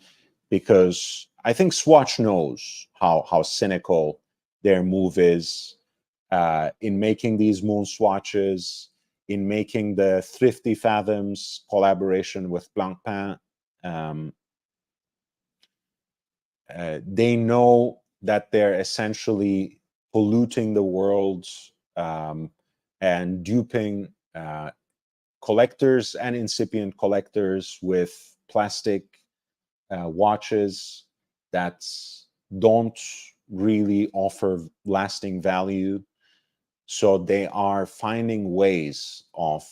because I think Swatch knows how cynical their move is in making these moon swatches, in making the Thrifty Fathoms collaboration with Blancpain. They know that they're essentially polluting the world and duping collectors and incipient collectors with plastic watches that don't really offer lasting value. So they are finding ways of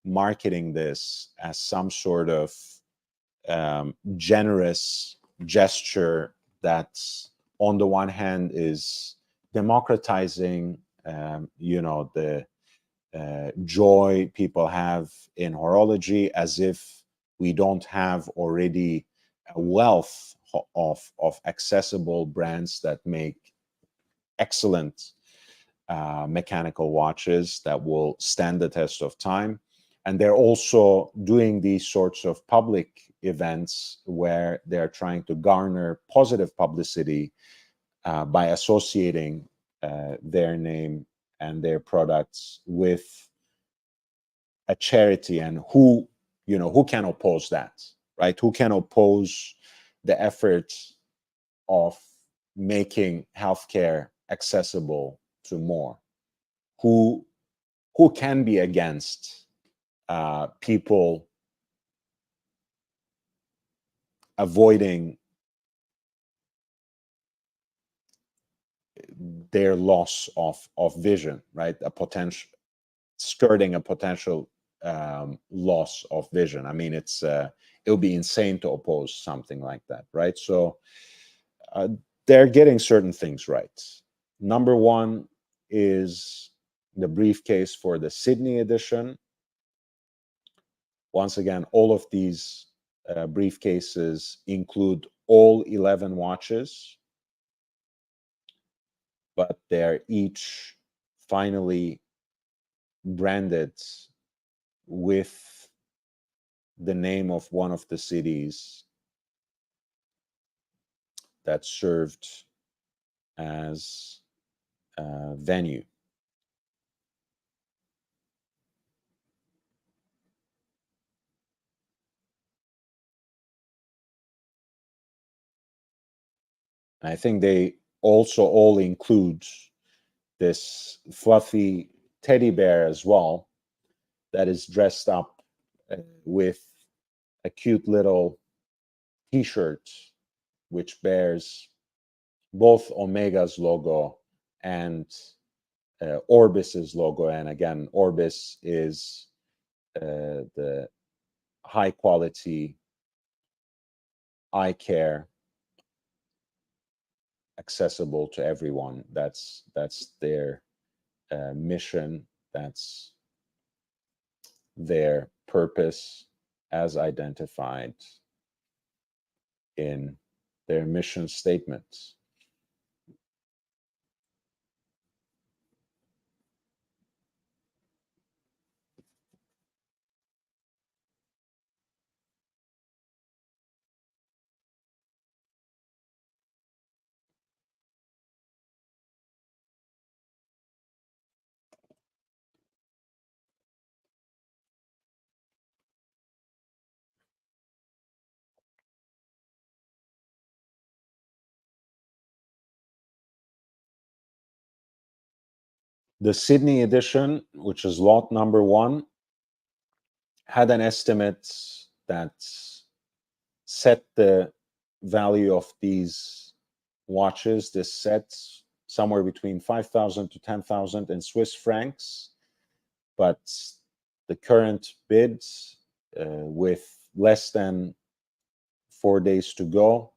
marketing this as some sort of generous gesture that, on the one hand, is democratizing, the joy people have in horology, as if we don't have already a wealth of accessible brands that make excellent mechanical watches that will stand the test of time. And they're also doing these sorts of public events where they're trying to garner positive publicity by associating their name and their products with a charity. And who can oppose that, right? Who can oppose the effort of making healthcare accessible to more? Who can be against people avoiding their loss of vision, right? A potential skirting a potential loss of vision. I mean, it would be insane to oppose something like that, right? So they're getting certain things right. Number one is the briefcase for the Sydney edition. Once again, all of these briefcases include all 11 watches, but they're each finally branded with the name of one of the cities that served as a venue. I think they also all include this fluffy teddy bear as well that is dressed up with a cute little t-shirt which bears both Omega's logo and Orbis's logo. And again, Orbis is the high quality eye care accessible to everyone. That's their mission. That's their purpose as identified in their mission statements. The Sydney edition, which is lot number 1, had an estimate that set the value of these watches, this set, somewhere between 5,000 to 10,000 in Swiss francs. But the current bid, with less than 4 days to go,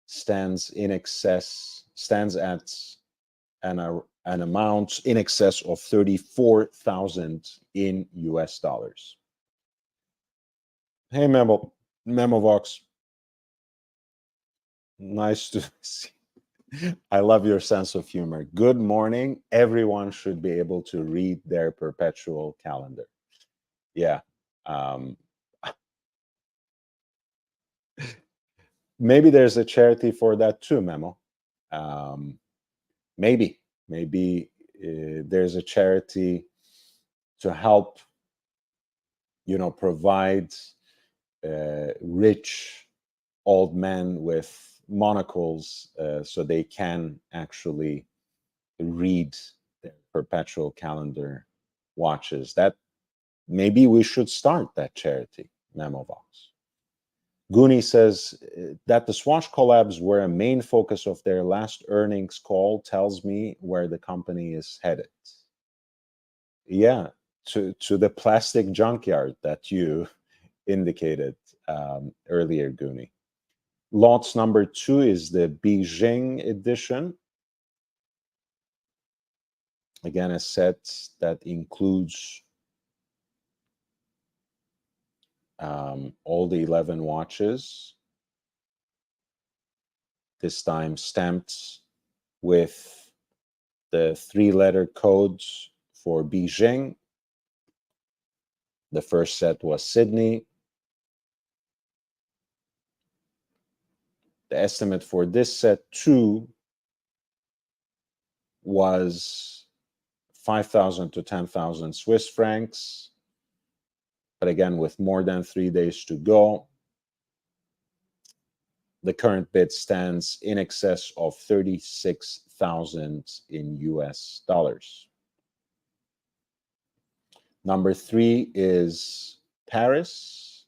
stands at an amount in excess of 34,000 in US dollars. Hey, Memovox. Nice to see. I love your sense of humor. Good morning. Everyone should be able to read their perpetual calendar. Yeah. Maybe there's a charity for that too, Memo. Maybe there's a charity to help, provide rich old men with monocles so they can actually read their perpetual calendar watches. That maybe we should start that charity, Memovox. Goonie says that the Swatch collabs were a main focus of their last earnings call tells me where the company is headed. Yeah, to the plastic junkyard that you indicated earlier, Goonie. Lots number 2 is the Beijing edition. Again, a set that includes all the 11 watches, this time stamped with the 3-letter codes for Beijing. The first set was Sydney. The estimate for this set too was 5,000 to 10,000 Swiss francs. But again, with more than 3 days to go, the current bid stands in excess of 36,000 in US dollars. Number 3 is Paris.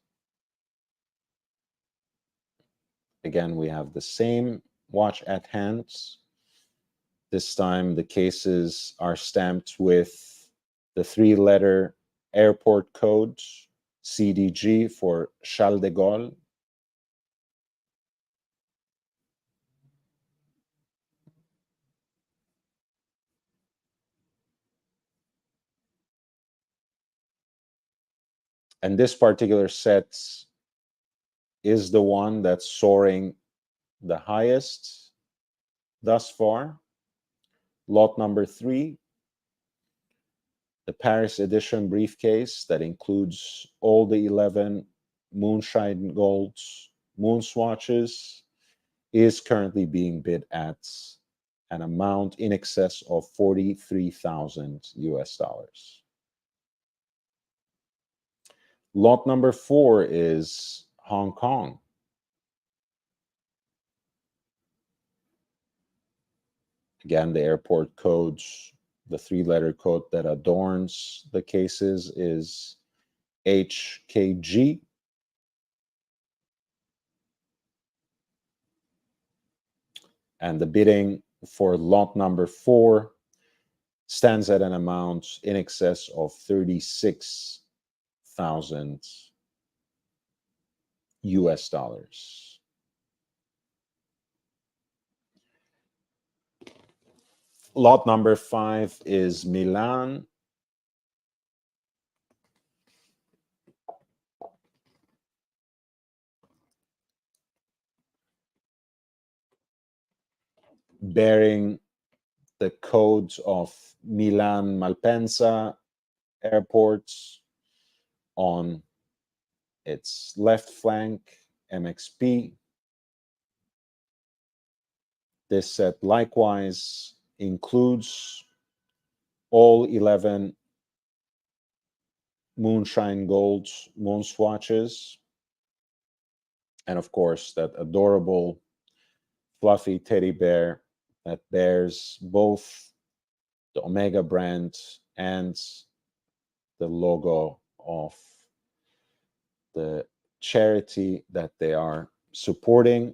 Again, we have the same watch at hand. This time the cases are stamped with the 3-letter airport code, CDG, for Charles de Gaulle. And this particular set is the one that's soaring the highest thus far. Lot number 3, the Paris edition briefcase that includes all the 11 Moonshine Gold moon swatches, is currently being bid at an amount in excess of 43,000 US dollars. Lot number 4 is Hong Kong. Again, the airport codes, the 3-letter code that adorns the cases is HKG. And the bidding for lot number 4 stands at an amount in excess of 36,000 US dollars. Lot number 5 is Milan. Bearing the codes of Milan Malpensa airports on its left flank, MXP. This set likewise includes all 11 Moonshine Gold moon swatches, and of course that adorable fluffy teddy bear that bears both the Omega brand and the logo of the charity that they are supporting.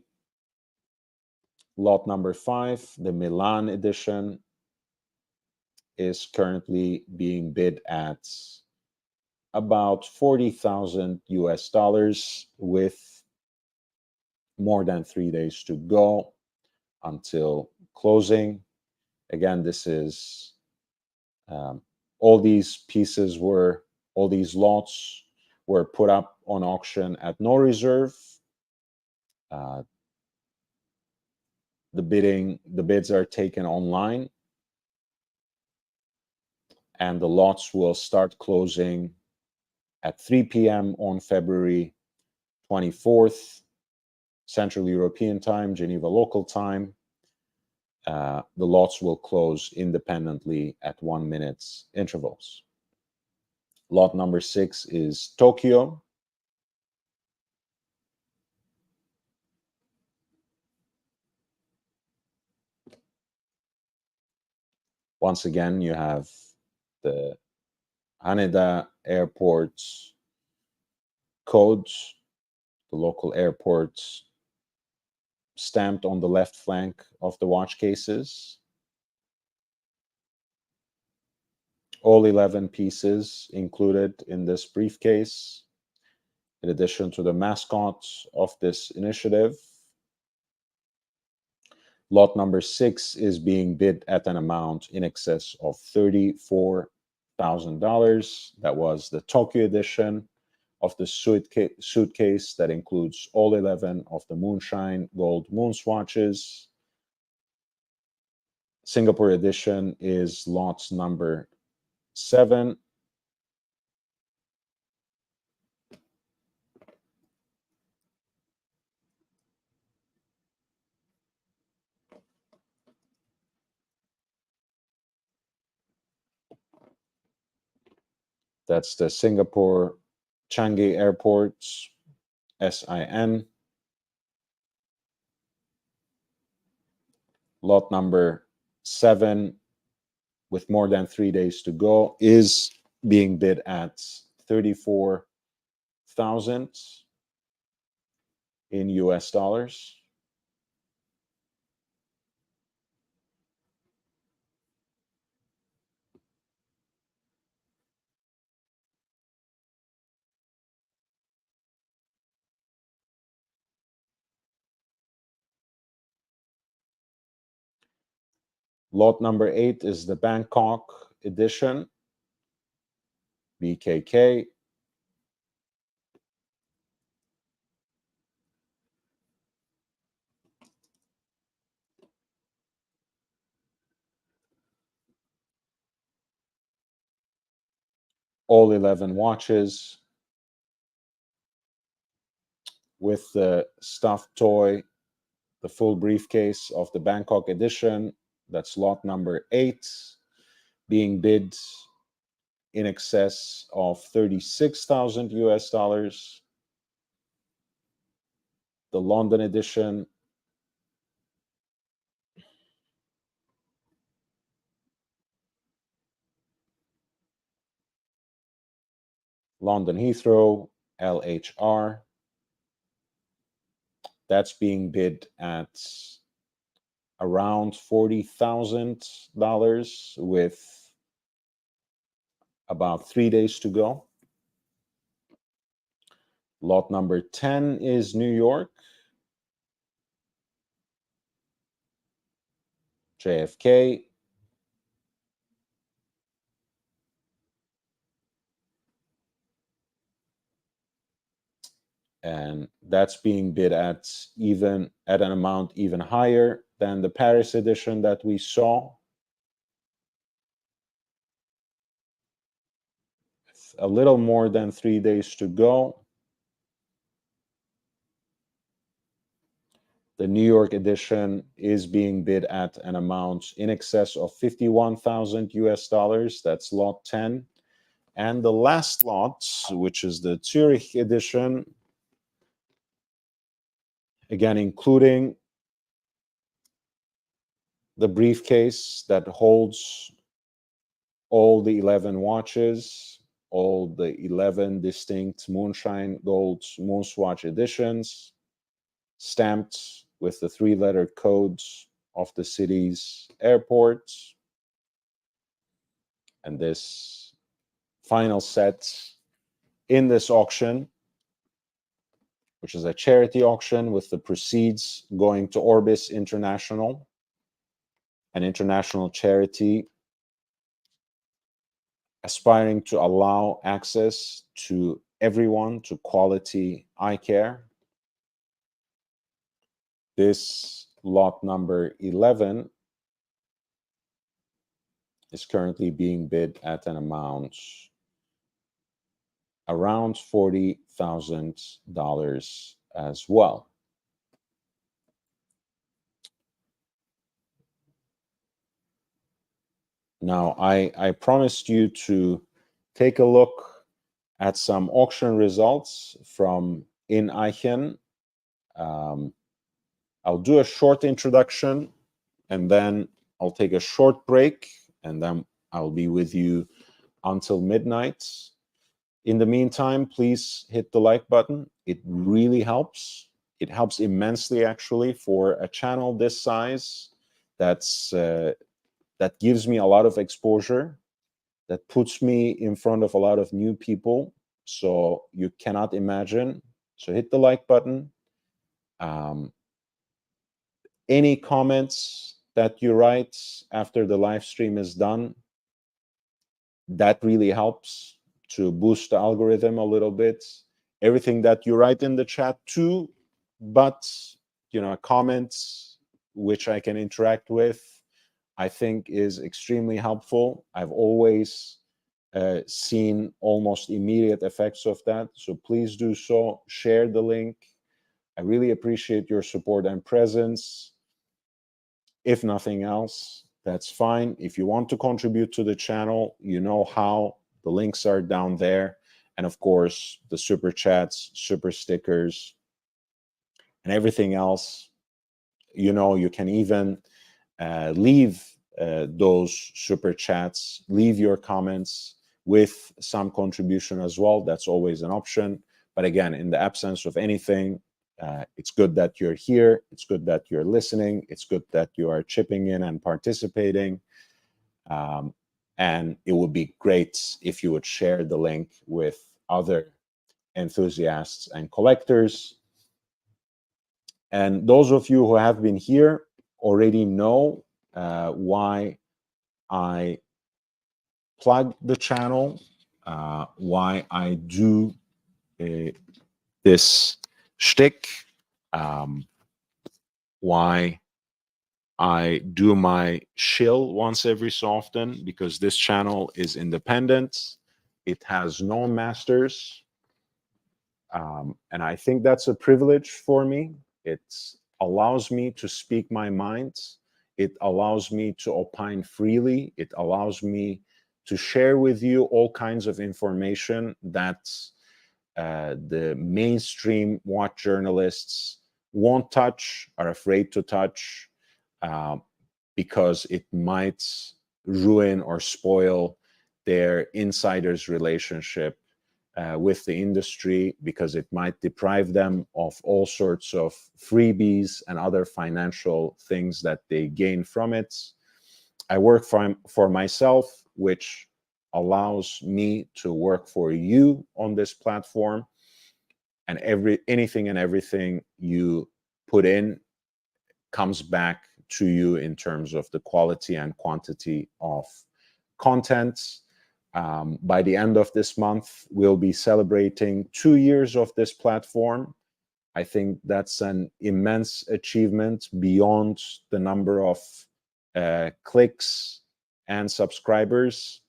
Lot number 5, the Milan edition, is currently being bid at about 40,000 US dollars, with more than 3 days to go until closing. Again, this is all these lots were put up on auction at no reserve. The bids are taken online, and the lots will start closing at 3 p.m. on February 24th, Central European Time, Geneva local time. The lots will close independently at 1 minute intervals. Lot number 6 is Tokyo. Once again, you have the Haneda airport's codes, the local airports stamped on the left flank of the watch cases. All 11 pieces included in this briefcase, in addition to the mascot of this initiative. Lot number 6 is being bid at an amount in excess of $34,000. That was the Tokyo edition of the suitcase that includes all 11 of the Moonshine Gold moon swatches. Singapore edition is lot number 7. That's the Singapore Changi Airport's SIN. Lot number 7, with more than 3 days to go, is being bid at 34,000 in US dollars. Lot number 8 is the Bangkok edition, BKK. All 11 watches with the stuffed toy, the full briefcase of the Bangkok edition. That's lot number 8, being bid in excess of 36,000 US dollars. The London edition, London Heathrow, LHR, that's being bid at around $40,000 with about 3 days to go. Lot number 10 is New York, JFK, and that's being bid at an amount even higher than the Paris edition that we saw. A little more than 3 days to go. The New York edition is being bid at an amount in excess of 51,000 US dollars. That's lot 10. And the last lot, which is the Zurich edition, again, including the briefcase that holds all the 11 watches, all the 11 distinct Moonshine Gold Moonswatch editions, stamped with the 3-letter codes of the city's airports. And this final set in this auction, which is a charity auction with the proceeds going to Orbis International, an international charity aspiring to allow access to everyone to quality eye care. This lot number 11 is currently being bid at an amount around $40,000 as well. Now, I promised you to take a look at some auction results from in Aachen. I'll do a short introduction, and then I'll take a short break, and then I'll be with you until midnight. In the meantime, please hit the like button. It really helps. It helps immensely, actually, for a channel this size. That gives me a lot of exposure, that puts me in front of a lot of new people. So you cannot imagine. So hit the like button. Any comments that you write after the live stream is done, that really helps to boost the algorithm a little bit. Everything that you write in the chat too, but comments which I can interact with, I think is extremely helpful. I've always seen almost immediate effects of that. So please do so. Share the link. I really appreciate your support and presence. If nothing else, that's fine. If you want to contribute to the channel, you know how. The links are down there. And of course, the super chats, super stickers, and everything else. You can even leave those super chats, leave your comments with some contribution as well. That's always an option. But again, in the absence of anything, it's good that you're here. It's good that you're listening. It's good that you are chipping in and participating. And it would be great if you would share the link with other enthusiasts and collectors. And those of you who have been here already know why I plug the channel, why I do this shtick, why I do my shill once every so often, because this channel is independent. It has no masters. And I think that's a privilege for me. It allows me to speak my mind. It allows me to opine freely. It allows me to share with you all kinds of information that the mainstream watch journalists won't touch, are afraid to touch, because it might ruin or spoil their insider's relationship with the industry, because it might deprive them of all sorts of freebies and other financial things that they gain from it. I work for myself, which allows me to work for you on this platform, and anything and everything you put in comes back to you in terms of the quality and quantity of content. By the end of this month, we'll be celebrating 2 years of this platform. I think that's an immense achievement beyond the number of clicks and subscribers.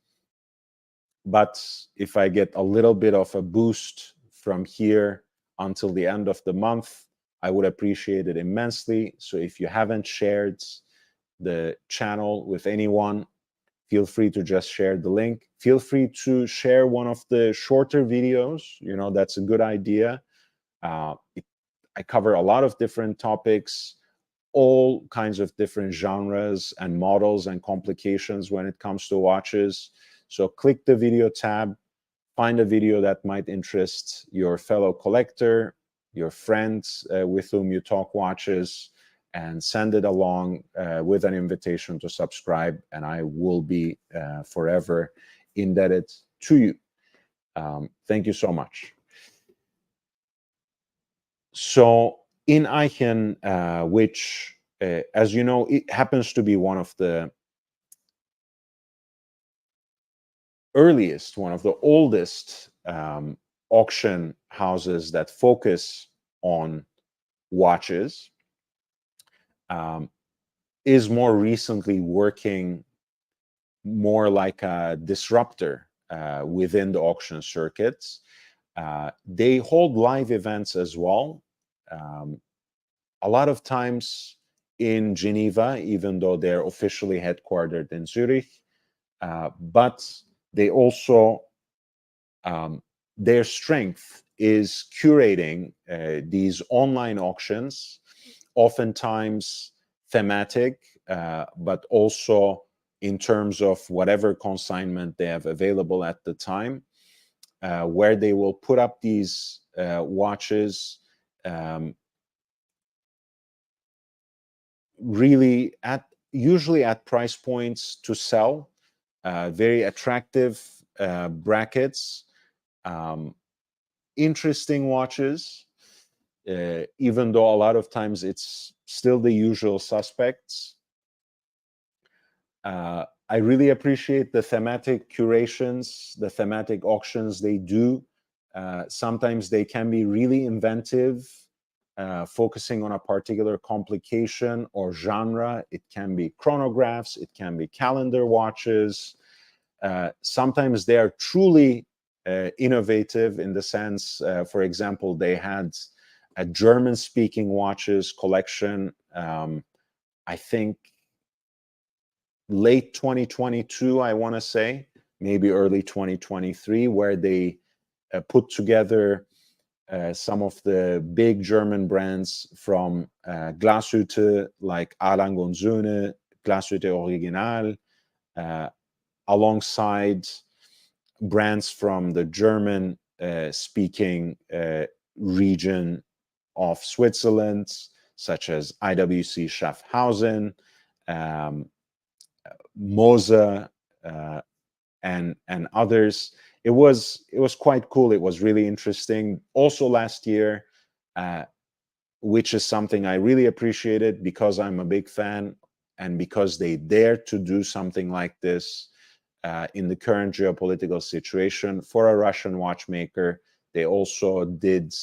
But if I get a little bit of a boost from here until the end of the month, I would appreciate it immensely. So if you haven't shared the channel with anyone, feel free to just share the link. Feel free to share one of the shorter videos. You know, that's a good idea. I cover a lot of different topics, all kinds of different genres and models and complications when it comes to watches. So click the video tab, find a video that might interest your fellow collector, your friends with whom you talk watches, and send it along with an invitation to subscribe, and I will be forever indebted to you. Thank you so much. So in Aichen, which, as you know, it happens to be one of the earliest, one of the oldest auction houses that focus on watches, is more recently working more like a disruptor within the auction circuits. They hold live events as well. A lot of times in Geneva, even though they're officially headquartered in Zurich, but they also, their strength is curating these online auctions, oftentimes thematic, but also in terms of whatever consignment they have available at the time, where they will put up these watches really usually at price points to sell, very attractive brackets, interesting watches, even though a lot of times it's still the usual suspects. I really appreciate the thematic curations, the thematic auctions they do. Sometimes they can be really inventive, focusing on a particular complication or genre. It can be chronographs, it can be calendar watches. Sometimes they are truly innovative in the sense, for example, they had a German-speaking watches collection, I think late 2022, I want to say, maybe early 2023, where they put together some of the big German brands from Glashütte, like A. Lange & Söhne, Glashütte Original, alongside brands from the German speaking region of Switzerland, such as IWC Schaffhausen, Moser, and others. It was quite cool. It was really interesting. Also last year, which is something I really appreciated because I'm a big fan and because they dared to do something like this in the current geopolitical situation for a Russian watchmaker. They also did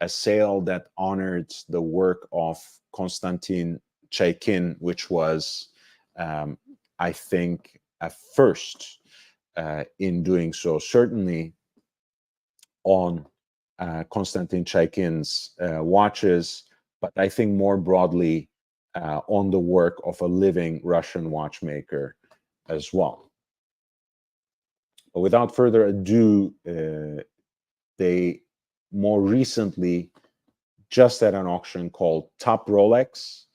a sale that honored the work of Konstantin Chaikin, which was, I think, a first in doing so, certainly on Konstantin Chaikin's watches, but I think more broadly on the work of a living Russian watchmaker as well. But without further ado, they more recently just had an auction called Top Rolex,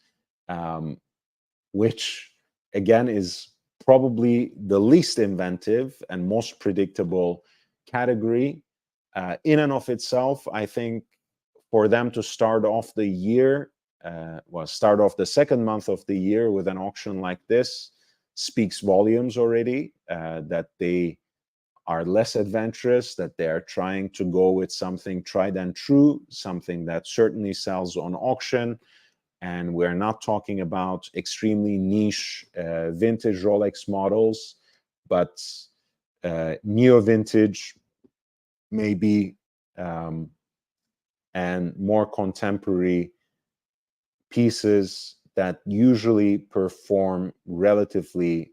which again is probably the least inventive and most predictable category. in and of itself, I think for them to start off the year, start off the second month of the year with an auction like this speaks volumes already, that they are less adventurous, that they are trying to go with something tried and true, something that certainly sells on auction. And we're not talking about extremely niche vintage Rolex models, but neo-vintage, maybe, and more contemporary pieces that usually perform relatively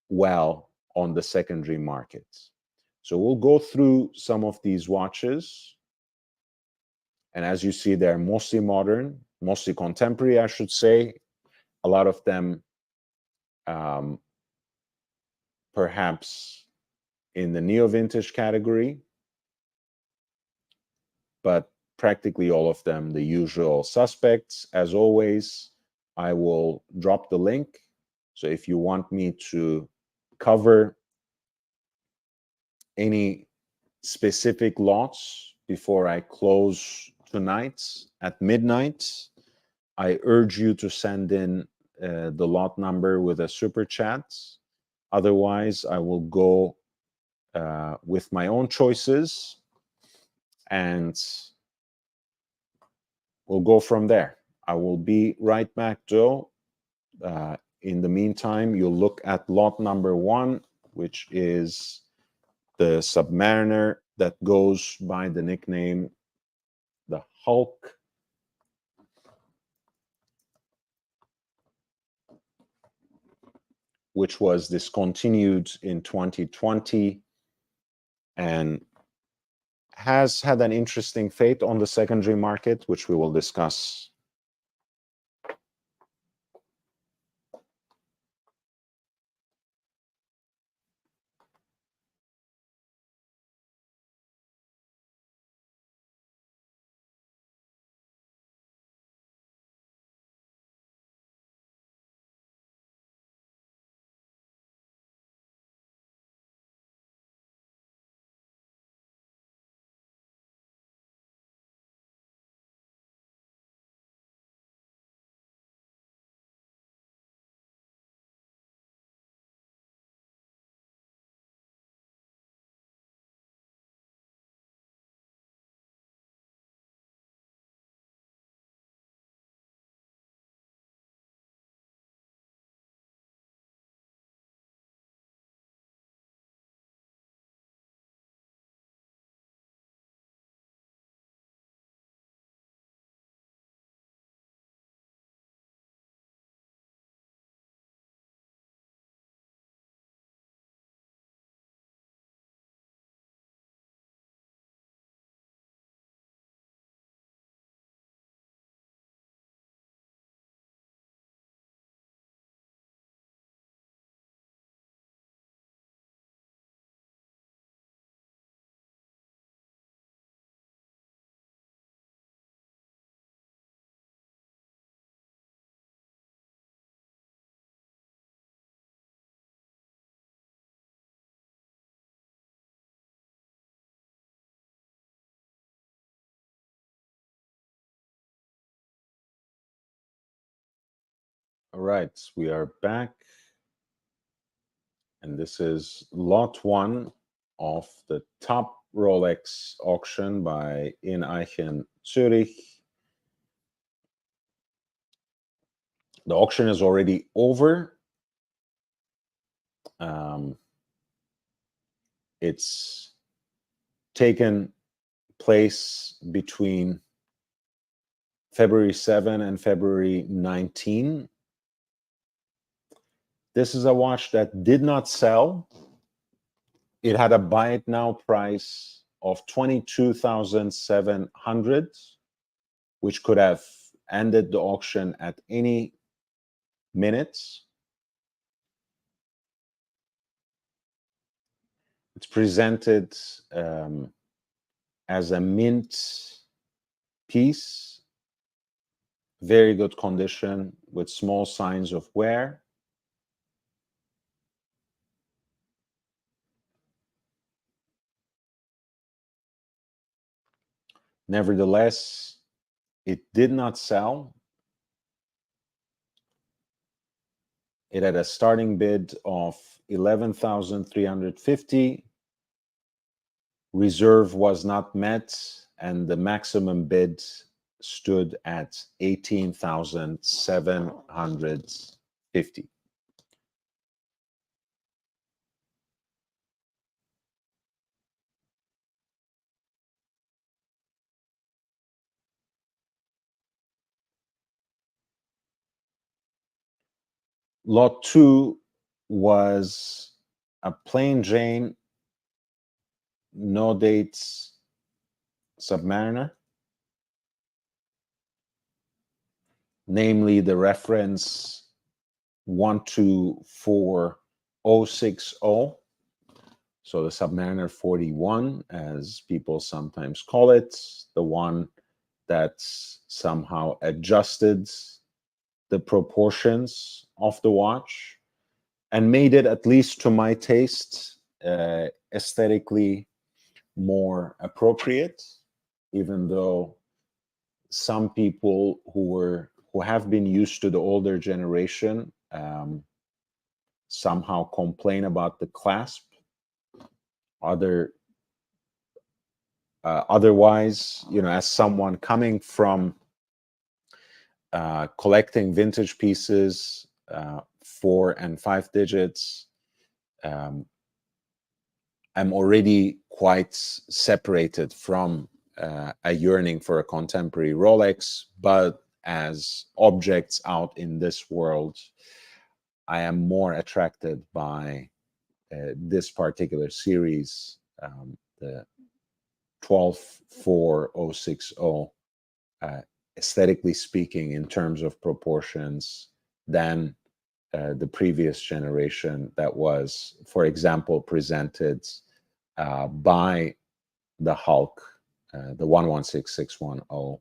well on the secondary market. So we'll go through some of these watches. And as you see, they're mostly modern, mostly contemporary, I should say. A lot of them perhaps in the neo-vintage category, but practically all of them the usual suspects. As always, I will drop the link. So if you want me to cover any specific lots before I close tonight at midnight, I urge you to send in the lot number with a super chat. Otherwise, I will go with my own choices and we'll go from there. I will be right back, Joe. In the meantime, you'll look at lot number 1, which is the Submariner that goes by the nickname the Hulk. Which was discontinued in 2020 and has had an interesting fate on the secondary market, which we will discuss. All right, we are back. And this is lot 1 of the top Rolex auction by In Eichen Zurich. The auction is already over. It's taken place between February 7 and February 19. This is a watch that did not sell. It had a buy it now price of 22,700, which could have ended the auction at any minute. It's presented as a mint piece, very good condition with small signs of wear. Nevertheless, it did not sell. It had a starting bid of 11,350. Reserve was not met, and the maximum bid stood at 18,750. Lot 2 was a plain Jane, no dates Submariner, namely the reference 124060. So the Submariner 41, as people sometimes call it, the one that's somehow adjusted the proportions of the watch and made it, at least to my taste, aesthetically more appropriate, even though some people who have been used to the older generation somehow complain about the clasp. Otherwise, as someone coming from collecting vintage pieces, 4 and 5 digits, I'm already quite separated from a yearning for a contemporary Rolex, but as objects out in this world, I am more attracted by this particular series, the 124060, aesthetically speaking, in terms of proportions, than the previous generation that was, for example, presented by the Hulk, the 116610,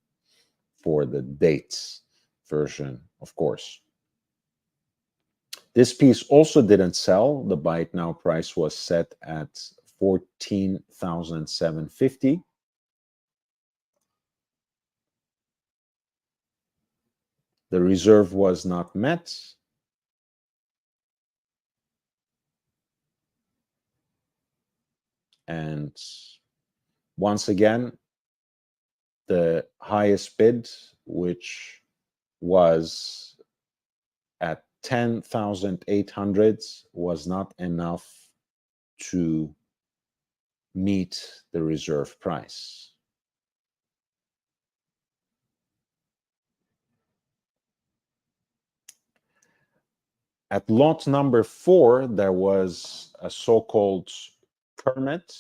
for the dates version, of course. This piece also didn't sell. The buy it now price was set at 14,750. The reserve was not met. And once again, the highest bid, which was at 10,800, was not enough to meet the reserve price. At lot number 4, there was a so-called Kermit.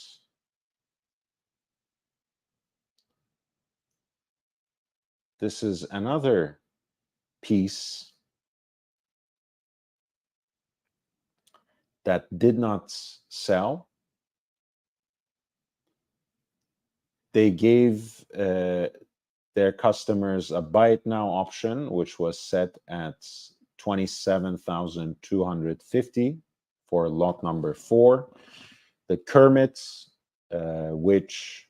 This is another piece that did not sell. They gave their customers a buy it now option, which was set at 27,250 for lot number 4. The Kermit, which,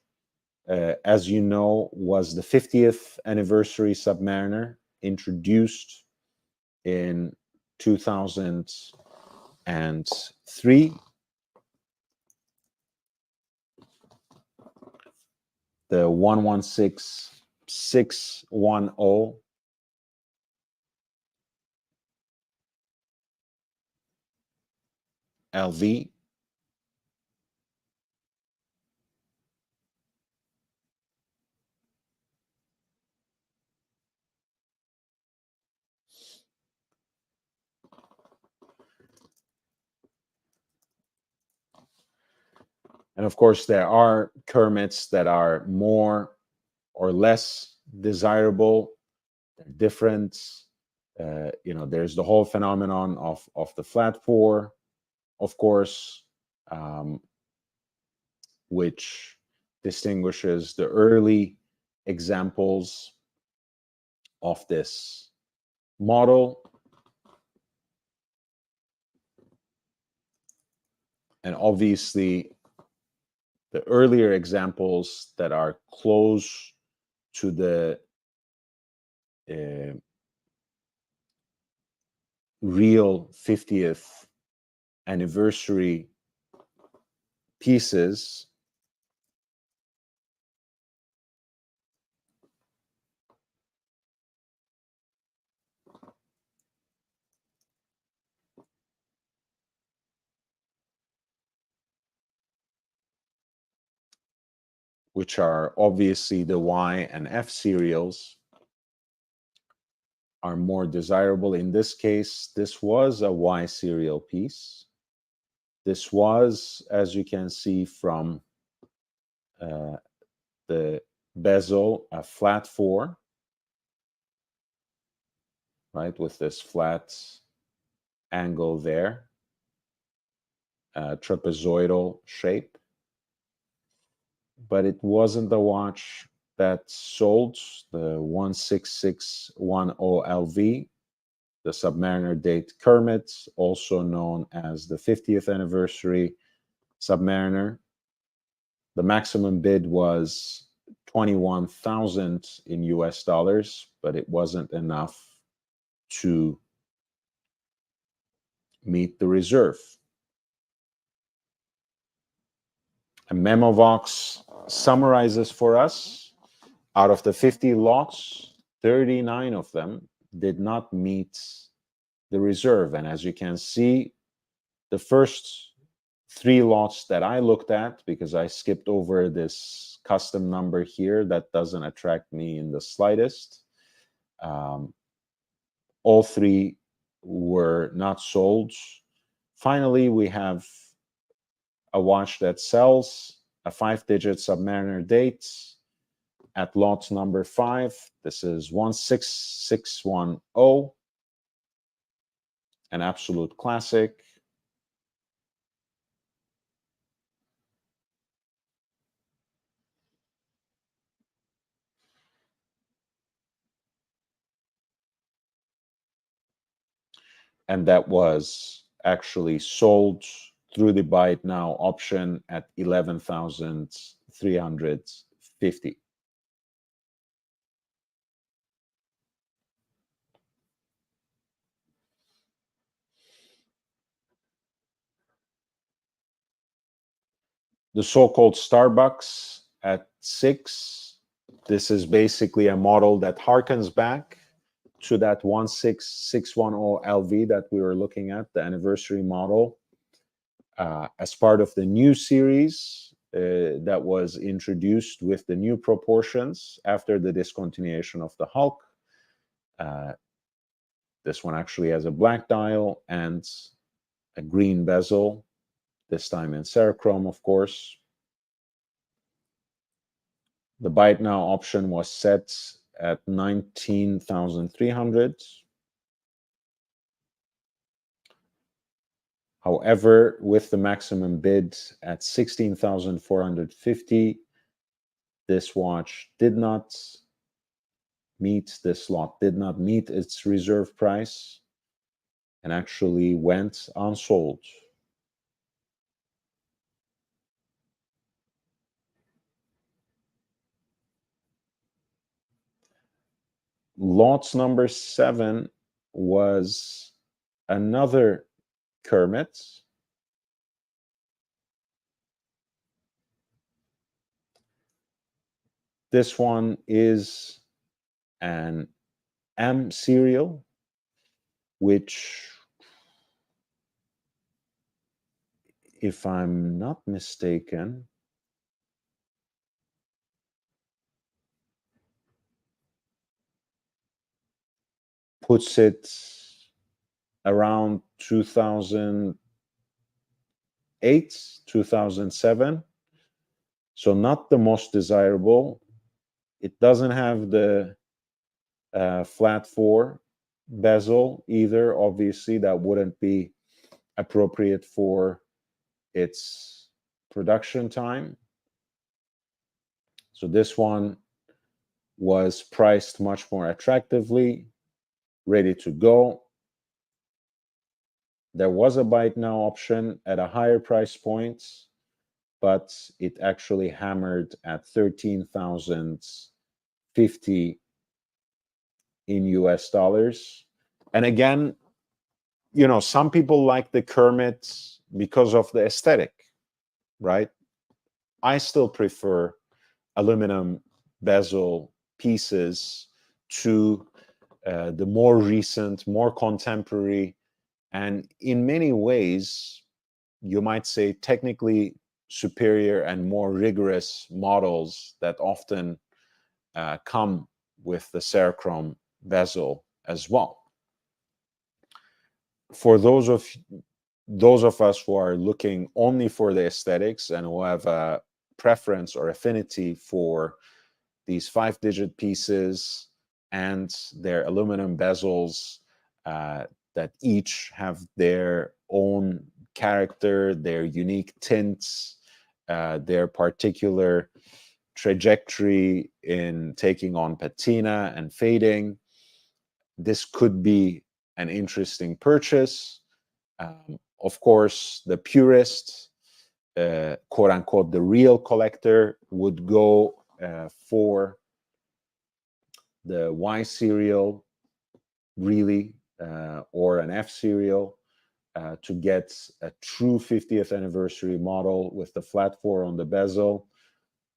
as you know, was the 50th anniversary Submariner, introduced in 2003. The 116610 LV. And of course, there are Kermits that are more or less desirable. They're different. There's the whole phenomenon of the flat pour, of course, which distinguishes the early examples of this model. And obviously, the earlier examples that are close to the real 50th anniversary pieces, which are obviously the Y and F serials, are more desirable. In this case, this was a Y serial piece. This was, as you can see from the bezel, a flat 4, right, with this flat angle there, trapezoidal shape. But it wasn't the watch that sold, the 16610LV, the Submariner date Kermit, also known as the 50th anniversary Submariner. The maximum bid was 21,000 in US dollars, but it wasn't enough to meet the reserve. A Memovox summarizes for us, out of the 50 lots, 39 of them did not meet the reserve. And as you can see, the first 3 lots that I looked at, because I skipped over this custom number here that doesn't attract me in the slightest, all 3 were not sold. Finally, we have a watch that sells, a 5-digit Submariner date at lot number 5. This is 16610, an absolute classic. And that was actually sold through the buy it now option at 11,350. The so-called Starbucks at 6. This is basically a model that harkens back to that 16610LV that we were looking at, the anniversary model, as part of the new series that was introduced with the new proportions after the discontinuation of the Hulk. This one actually has a black dial and a green bezel, this time in Cerachrome, of course. The buy it now option was set at 19,300. However, with the maximum bid at 16,450, this watch did not meet, this lot did not meet its reserve price and actually went unsold. Lot number 7 was another Kermit. This one is an M serial, which, if I'm not mistaken, puts it around 2008, 2007. So not the most desirable. It doesn't have the flat 4 bezel either. Obviously, that wouldn't be appropriate for its production time. So this one was priced much more attractively, ready to go. There was a buy it now option at a higher price point, but it actually hammered at in US dollars. And again, you know, some people like the Kermit because of the aesthetic, right? I still prefer aluminum bezel pieces to the more recent, more contemporary, and in many ways, you might say technically superior and more rigorous models that often come with the Cerachrome bezel as well. For those of us who are looking only for the aesthetics and who have a preference or affinity for these 5-digit pieces and their aluminum bezels that each have their own character, their unique tints, their particular trajectory in taking on patina and fading, this could be an interesting purchase. Of course, the purist, quote unquote, the real collector would go for the Y serial, really, or an F serial to get a true 50th anniversary model with the flat 4 on the bezel.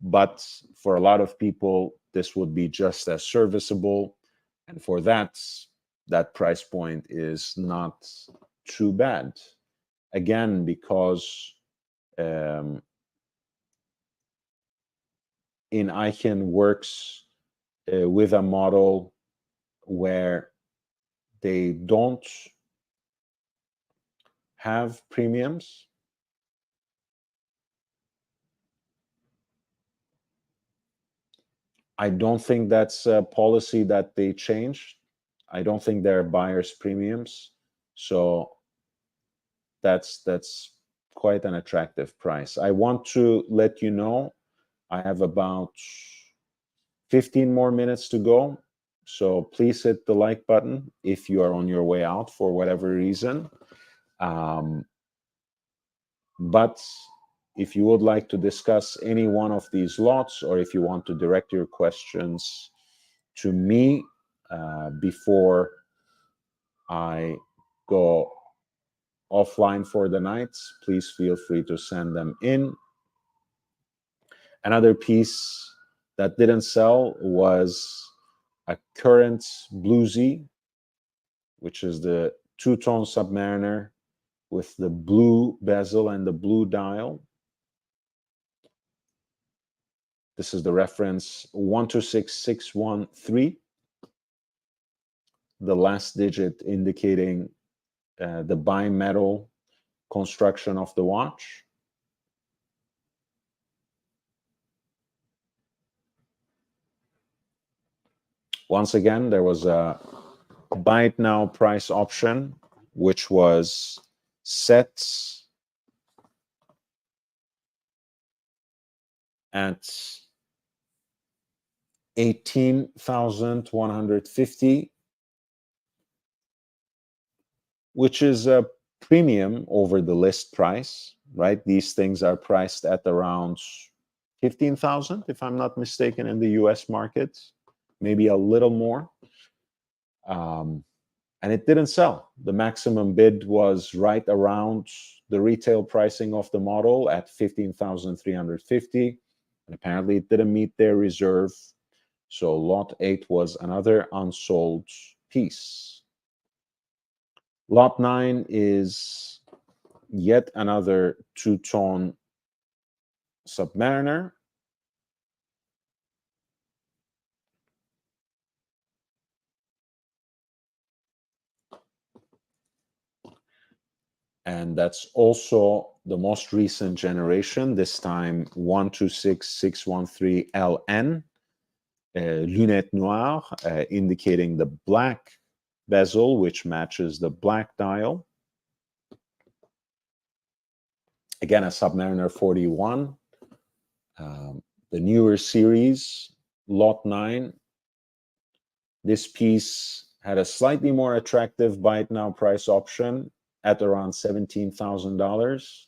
But for a lot of people, this would be just as serviceable. And for that price point is not too bad. Again, because in Eichen works with a model where they don't have premiums. I don't think that's a policy that they changed. I don't think there are buyer's premiums. So that's quite an attractive price. I want to let you know I have about 15 more minutes to go. So please hit the like button if you are on your way out for whatever reason. But if you would like to discuss any one of these lots, or if you want to direct your questions to me before I go offline for the night, please feel free to send them in. Another piece that didn't sell was a Current Bluesy, which is the two-tone Submariner with the blue bezel and the blue dial. This is the reference 126613, the last digit indicating the bimetal construction of the watch. Once again, there was a buy it now price option, which was set at 18,150, which is a premium over the list price, right? These things are priced at around 15,000, if I'm not mistaken, in the US market, maybe a little more. And it didn't sell. The maximum bid was right around the retail pricing of the model at 15,350. And apparently it didn't meet their reserve. So lot 8 was another unsold piece. Lot 9 is yet another two-tone Submariner. And that's also the most recent generation, this time 126613LN, lunette noire, indicating the black bezel, which matches the black dial. Again, a Submariner 41. The newer series, Lot 9. This piece had a slightly more attractive buy it now price option at around $17,000,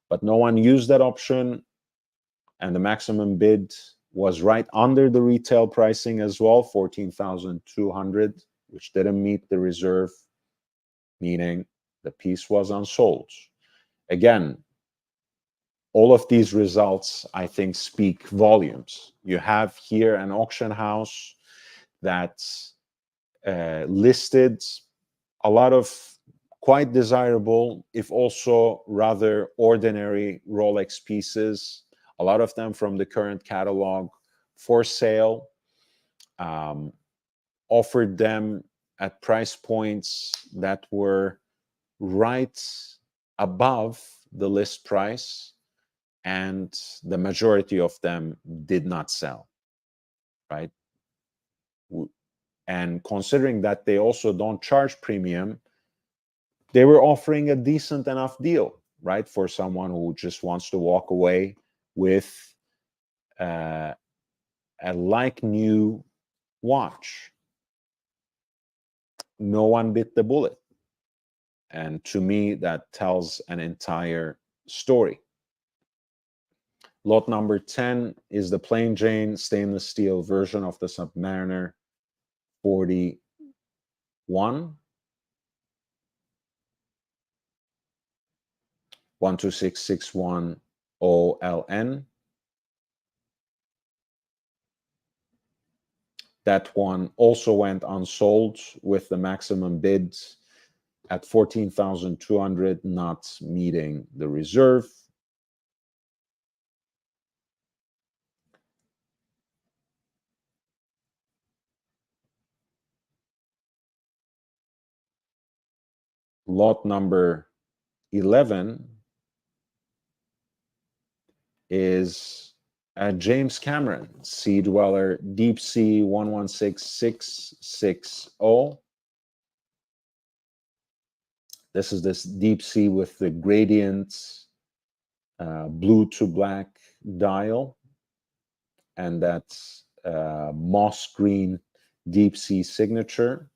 but no one used that option, and the maximum bid was right under the retail pricing as well, 14,200, which didn't meet the reserve, meaning the piece was unsold. Again, all of these results, I think, speak volumes. You have here an auction house that listed a lot of quite desirable, if also rather ordinary Rolex pieces, a lot of them from the current catalog for sale, offered them at price points that were right above the list price, and the majority of them did not sell, right? And considering that they also don't charge premium, they were offering a decent enough deal, right, for someone who just wants to walk away with a like new watch. No one bit the bullet. And to me, that tells an entire story. Lot number 10 is the plain Jane stainless steel version of the Submariner 41. 12661 OLN. That one also went unsold with the maximum bid at 14,200, not meeting the reserve. Lot number 11 is a James Cameron Sea Dweller Deep Sea 116660. This is this deep sea with the gradient blue to black dial, and that's moss green deep sea signature,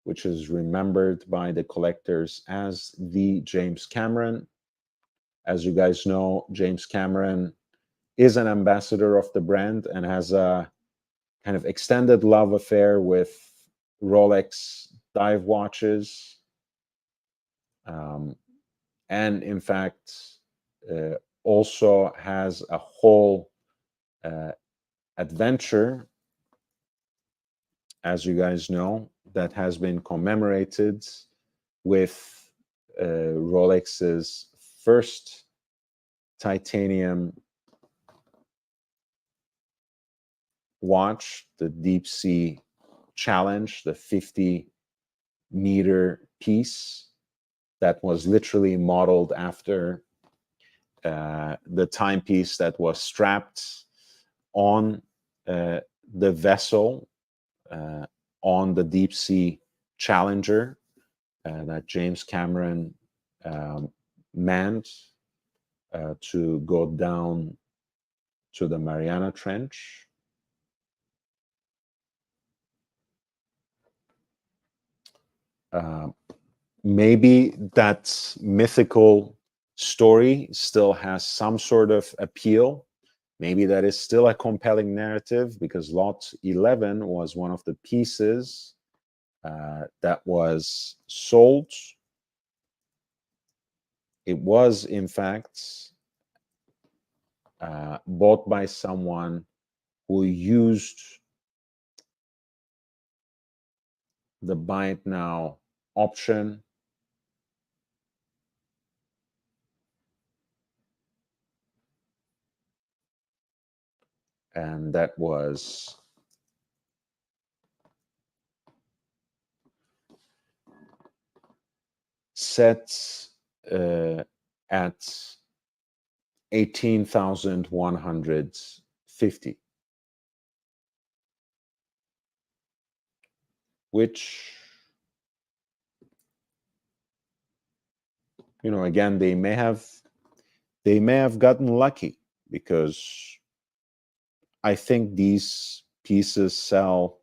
which is remembered by the collectors as the James Cameron. As you guys know, James Cameron is an ambassador of the brand and has a kind of extended love affair with Rolex dive watches. And in fact, also has a whole adventure, as you guys know, that has been commemorated with Rolex's first titanium watch, the Deep Sea Challenge, the 50-meter piece that was literally modeled after the timepiece that was strapped on the vessel on the Deep Sea Challenger that James Cameron manned to go down to the Mariana Trench. Maybe that mythical story still has some sort of appeal. Maybe that is still a compelling narrative, because Lot 11 was one of the pieces that was sold. It was, in fact, bought by someone who used the buy it now option and that was set at 18,150, which, you know, again, they may have gotten lucky, because I think these pieces sell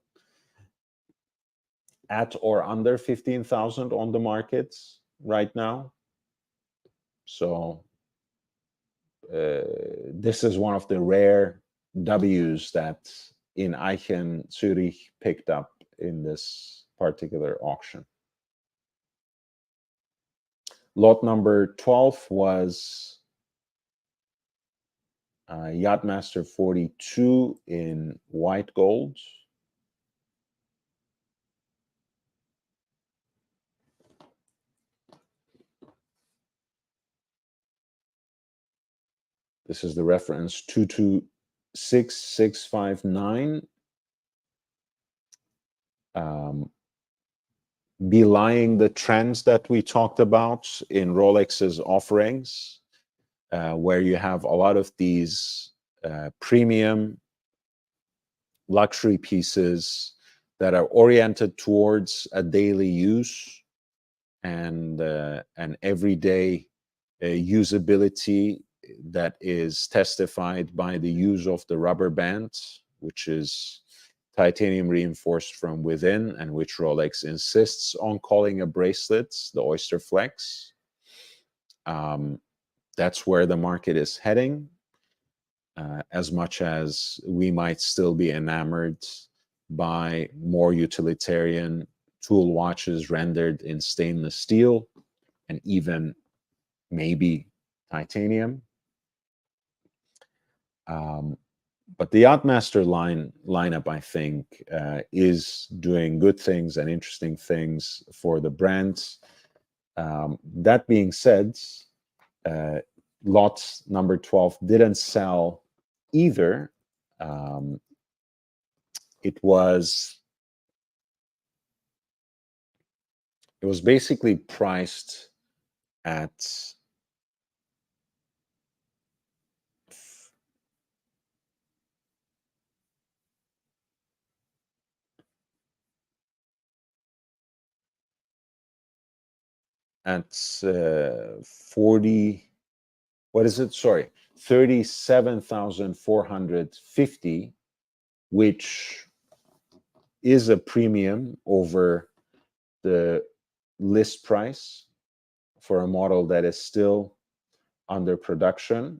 at or under 15,000 on the market right now. So this is one of the rare W's that in Eichen Zurich picked up in this particular auction. Lot number 12 was Yachtmaster 42 in white gold. This is the reference 226659. Belying the trends that we talked about in Rolex's offerings, where you have a lot of these premium luxury pieces that are oriented towards a daily use and an everyday usability that is testified by the use of the rubber band, which is titanium reinforced from within, and which Rolex insists on calling a bracelet, the Oyster Flex. That's where the market is heading, as much as we might still be enamored by more utilitarian tool watches rendered in stainless steel and even maybe titanium. But the Yachtmaster lineup, I think, is doing good things and interesting things for the brand. That being said, lot number 12 didn't sell either. It was basically priced at at 40, what is it? Sorry, 37,450, which is a premium over the list price for a model that is still under production.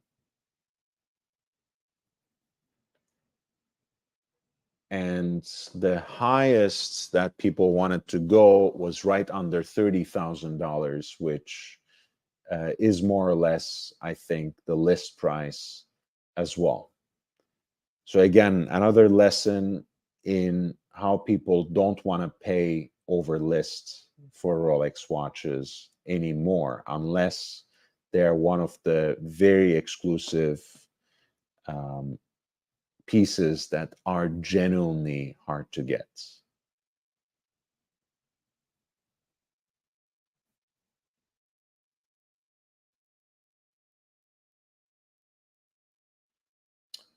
And the highest that people wanted to go was right under $30,000, which is more or less, I think, the list price as well. So again, another lesson in how people don't want to pay over list for Rolex watches anymore, unless they're one of the very exclusive pieces that are genuinely hard to get.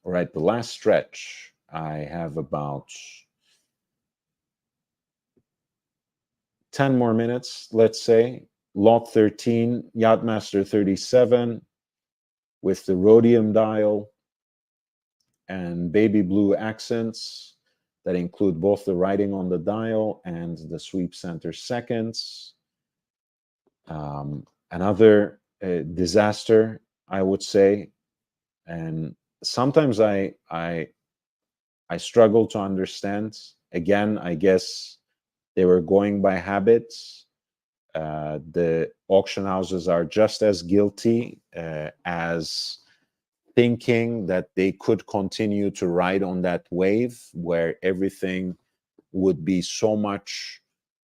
All right, the last stretch, I have about 10 more minutes, let's say. Lot 13, Yachtmaster 37 with the rhodium dial and baby blue accents that include both the writing on the dial and the sweep center seconds. Another disaster, I would say, and sometimes I struggle to understand. Again, I guess they were going by habits. The auction houses are just as guilty as thinking that they could continue to ride on that wave where everything would be so much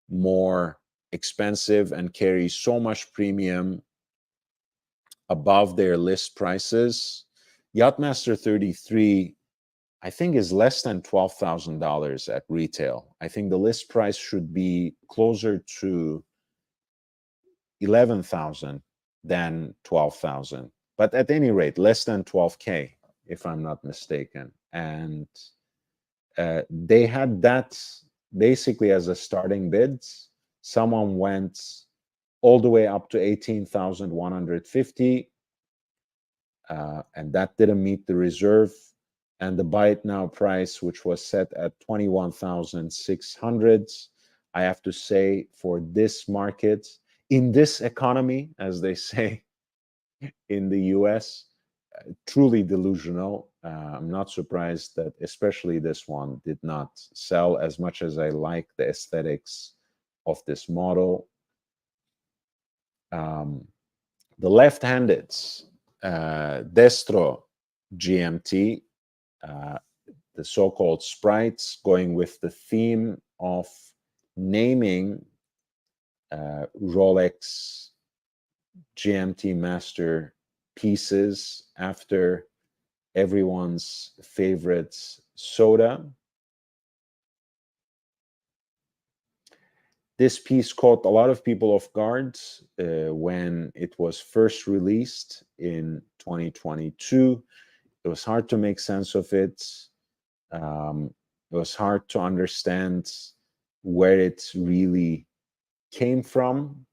more expensive and carry so much premium above their list prices. Yachtmaster 33, I think, is less than $12,000 at retail. I think the list price should be closer to 11,000 than 12,000. But at any rate, less than 12K, if I'm not mistaken. And they had that basically as a starting bid. Someone went all the way up to 18,150, and that didn't meet the reserve. And the buy it now price, which was set at 21,600, I have to say, for this market, in this economy, as they say in the US, truly delusional. I'm not surprised that especially this one did not sell as much as I like the aesthetics of this model. The left-handed Destro GMT, the so-called sprites, going with the theme of naming Rolex GMT Master pieces after everyone's favorite soda. This piece caught a lot of people off guard when it was first released in 2022. It was hard to make sense of it. It was hard to understand where it really came from,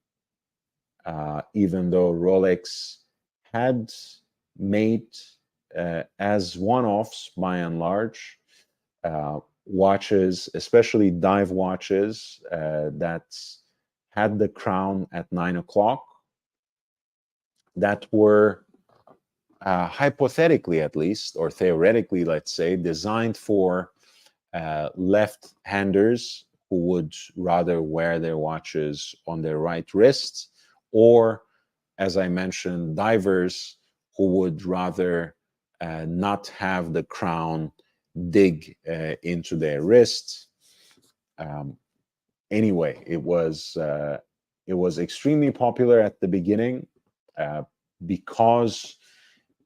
even though Rolex had made as one-offs by and large watches, especially dive watches that had the crown at 9 o'clock, that were hypothetically, at least, or theoretically, let's say, designed for left-handers who would rather wear their watches on their right wrist, or, as I mentioned, divers who would rather not have the crown dig into their wrist. Anyway, it was extremely popular at the beginning because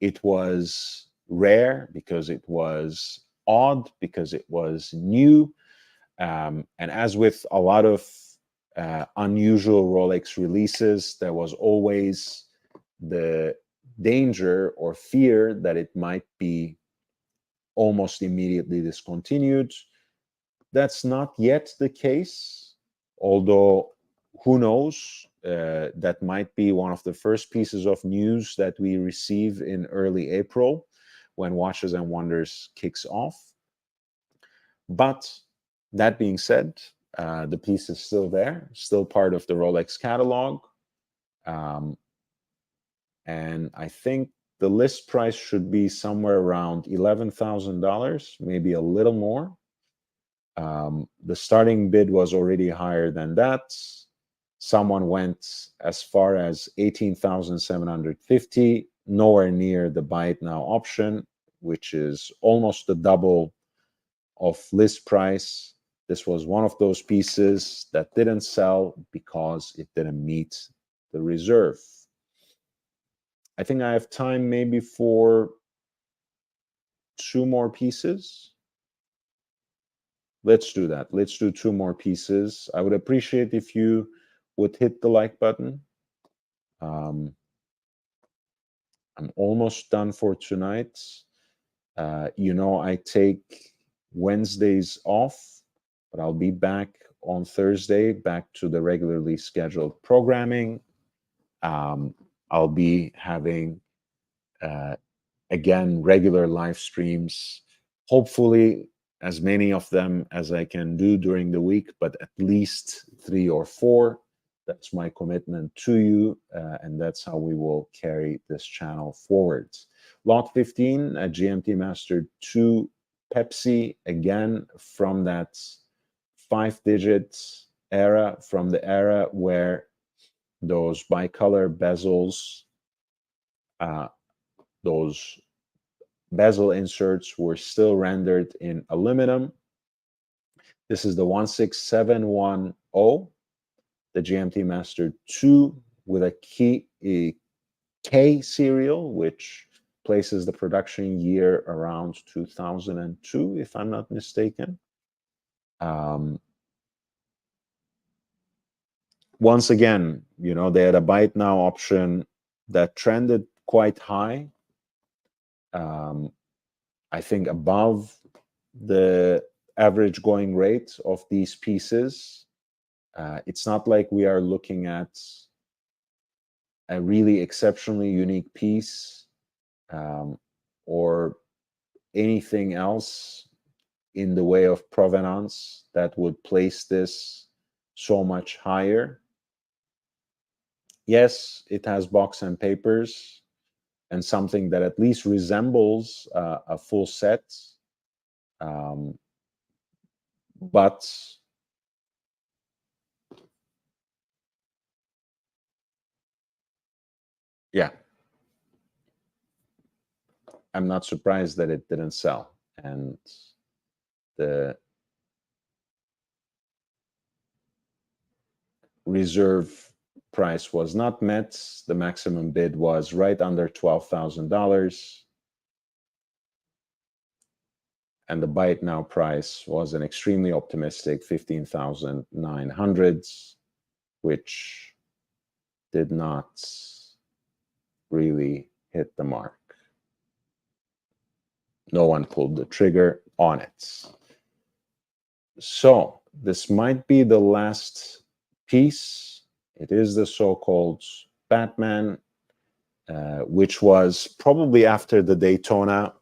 it was rare, because it was odd, because it was new. And as with a lot of unusual Rolex releases, there was always the danger or fear that it might be almost immediately discontinued. That's not yet the case, although who knows? That might be one of the first pieces of news that we receive in early April when Watches and Wonders kicks off. But that being said, the piece is still there, still part of the Rolex catalog. And I think the list price should be somewhere around $11,000, maybe a little more. The starting bid was already higher than that. Someone went as far as 18,750, nowhere near the buy it now option, which is almost the double of list price. This was one of those pieces that didn't sell because it didn't meet the reserve. I think I have time maybe for 2 more pieces. Let's do that. Let's do 2 more pieces. I would appreciate if you would hit the like button. I'm almost done for tonight. I take Wednesdays off, but I'll be back on Thursday, back to the regularly scheduled programming. I'll be having, again, regular live streams, hopefully as many of them as I can do during the week, but at least 3 or 4. That's my commitment to you, and that's how we will carry this channel forward. Lot 15, a GMT Master 2 Pepsi, again, from that 5-digit era, from the era where those bicolor bezels, those bezel inserts were still rendered in aluminum. This is the 16710, the GMT Master 2 with a K serial, which places the production year around 2002, if I'm not mistaken. Once again, they had a buy it now option that trended quite high. I think above the average going rate of these pieces. It's not like we are looking at a really exceptionally unique piece or anything else in the way of provenance that would place this so much higher. Yes, it has box and papers. and something that at least resembles a full set. But yeah, I'm not surprised that it didn't sell. And the reserve price was not met. The maximum bid was right under $12,000. And the buy it now price was an extremely optimistic 15,900, which did not really hit the mark. No one pulled the trigger on it. So this might be the last piece. It is the so-called Batman, which was probably after the Daytona,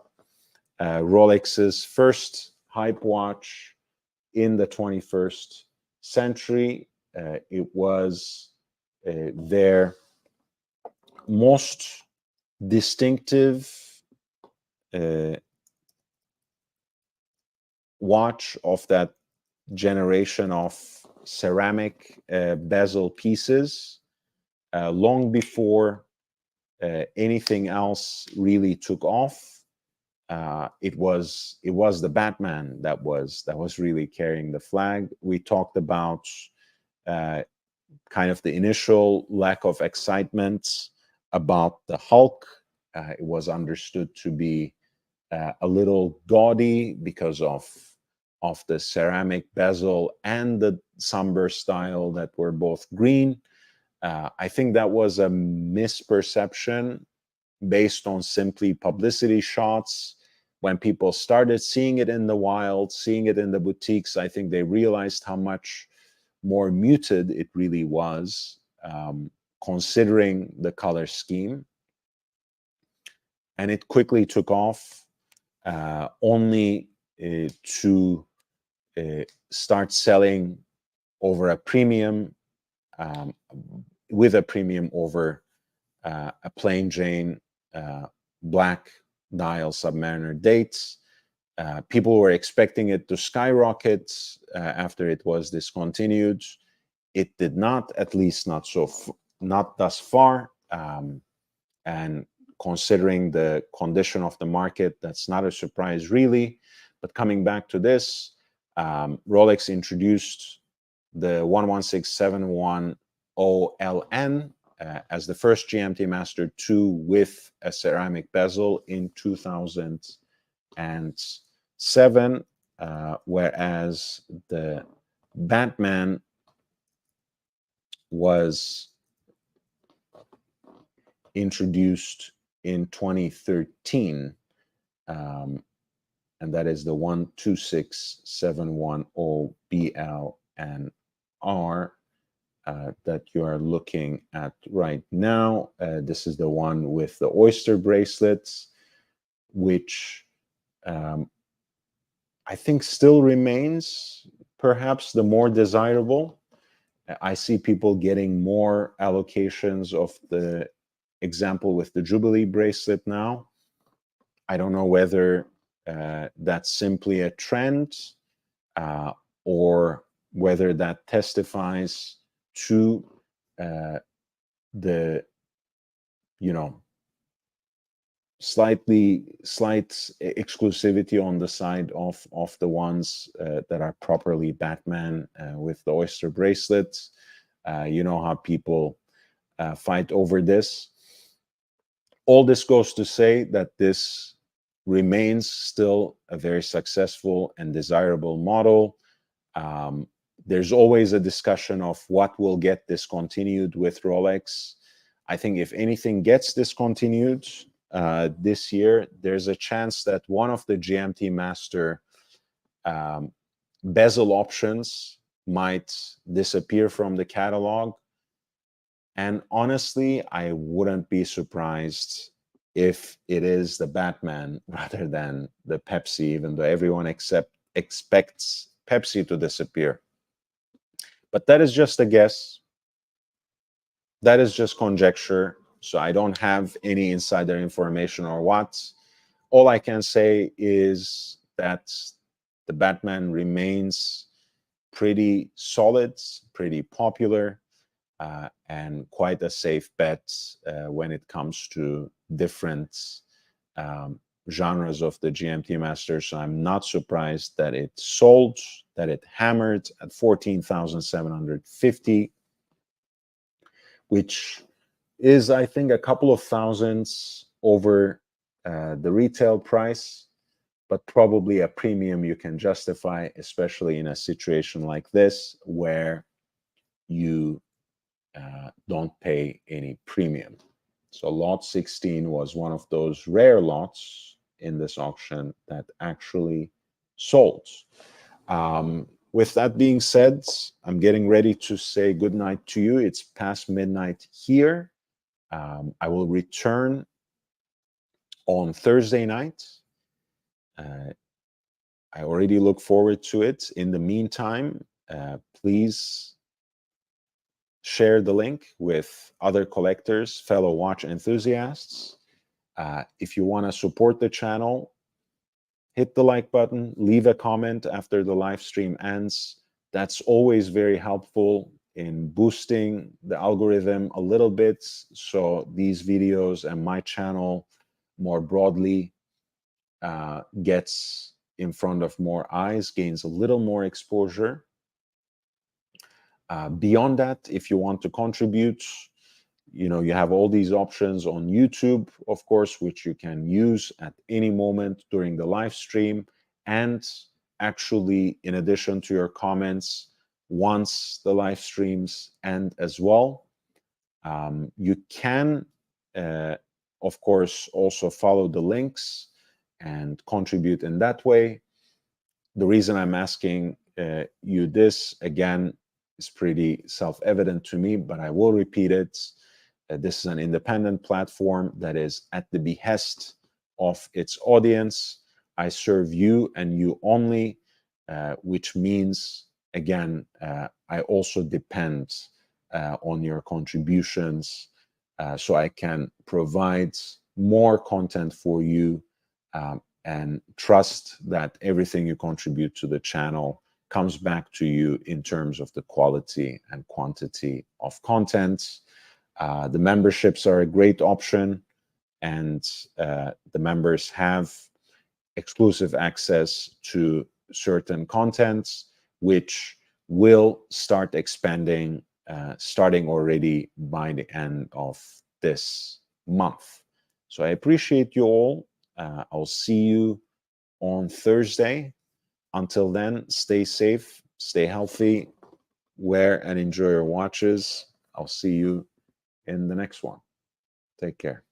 Rolex's first hype watch in the 21st century. It was their most distinctive watch of that generation of ceramic bezel pieces, long before anything else really took off. It was the Batman that was really carrying the flag. We talked about kind of the initial lack of excitement about the Hulk. It was understood to be a little gaudy because of the ceramic bezel and the somber style that were both green. I think that was a misperception based on simply publicity shots. When people started seeing it in the wild, seeing it in the boutiques, I think they realized how much more muted it really was, considering the color scheme. And it quickly took off, only to start selling over a premium, with a premium over a plain Jane black dial Submariner dates. People were expecting it to skyrocket after it was discontinued. It did not, at least not thus far. And considering the condition of the market, that's not a surprise really. But coming back to this, Rolex introduced the 116710LN as the first GMT Master 2 with a ceramic bezel in 2007, whereas the Batman was introduced in 2013, and that is the 126710BL and R that you are looking at right now. This is the one with the oyster bracelets, which I think still remains perhaps the more desirable. I see people getting more allocations of the example with the Jubilee bracelet now. I don't know whether that's simply a trend or whether that testifies to the, slight exclusivity on the side of the ones that are properly Batman with the oyster bracelets. You know how people fight over this. All this goes to say that this remains still a very successful and desirable model. There's always a discussion of what will get discontinued with Rolex. I think if anything gets discontinued this year, there's a chance that one of the GMT Master bezel options might disappear from the catalog. And honestly, I wouldn't be surprised if it is the Batman rather than the Pepsi, even though everyone expects Pepsi to disappear. But that is just a guess. That is just conjecture. So I don't have any insider information or what. All I can say is that the Batman remains pretty solid, pretty popular, and quite a safe bet when it comes to different genres of the GMT Master. So I'm not surprised that it sold, that it hammered at 14,750, which is, I think, a couple of thousands over the retail price, but probably a premium you can justify, especially in a situation like this where you don't pay any premium. So lot 16 was one of those rare lots in this auction that actually sold. With that being said, I'm getting ready to say goodnight to you. It's past midnight here. I will return on Thursday night. I already look forward to it. In the meantime, please share the link with other collectors, fellow watch enthusiasts. If you want to support the channel, hit the like button, leave a comment after the live stream ends. That's always very helpful in boosting the algorithm a little bit, so these videos and my channel more broadly gets in front of more eyes, gains a little more exposure. Beyond that, if you want to contribute, you know, you have all these options on YouTube, of course, which you can use at any moment during the live stream. And actually, in addition to your comments, once the live streams end as well, you can, of course, also follow the links and contribute in that way. The reason I'm asking you this, again, is pretty self-evident to me, but I will repeat it. This is an independent platform that is at the behest of its audience. I serve you and you only, which means, again, I also depend on your contributions so I can provide more content for you and trust that everything you contribute to the channel comes back to you in terms of the quality and quantity of content. The memberships are a great option, and the members have exclusive access to certain contents, which will start expanding starting already by the end of this month. So I appreciate you all. I'll see you on Thursday. Until then, stay safe, stay healthy, wear and enjoy your watches. I'll see you in the next one. Take care.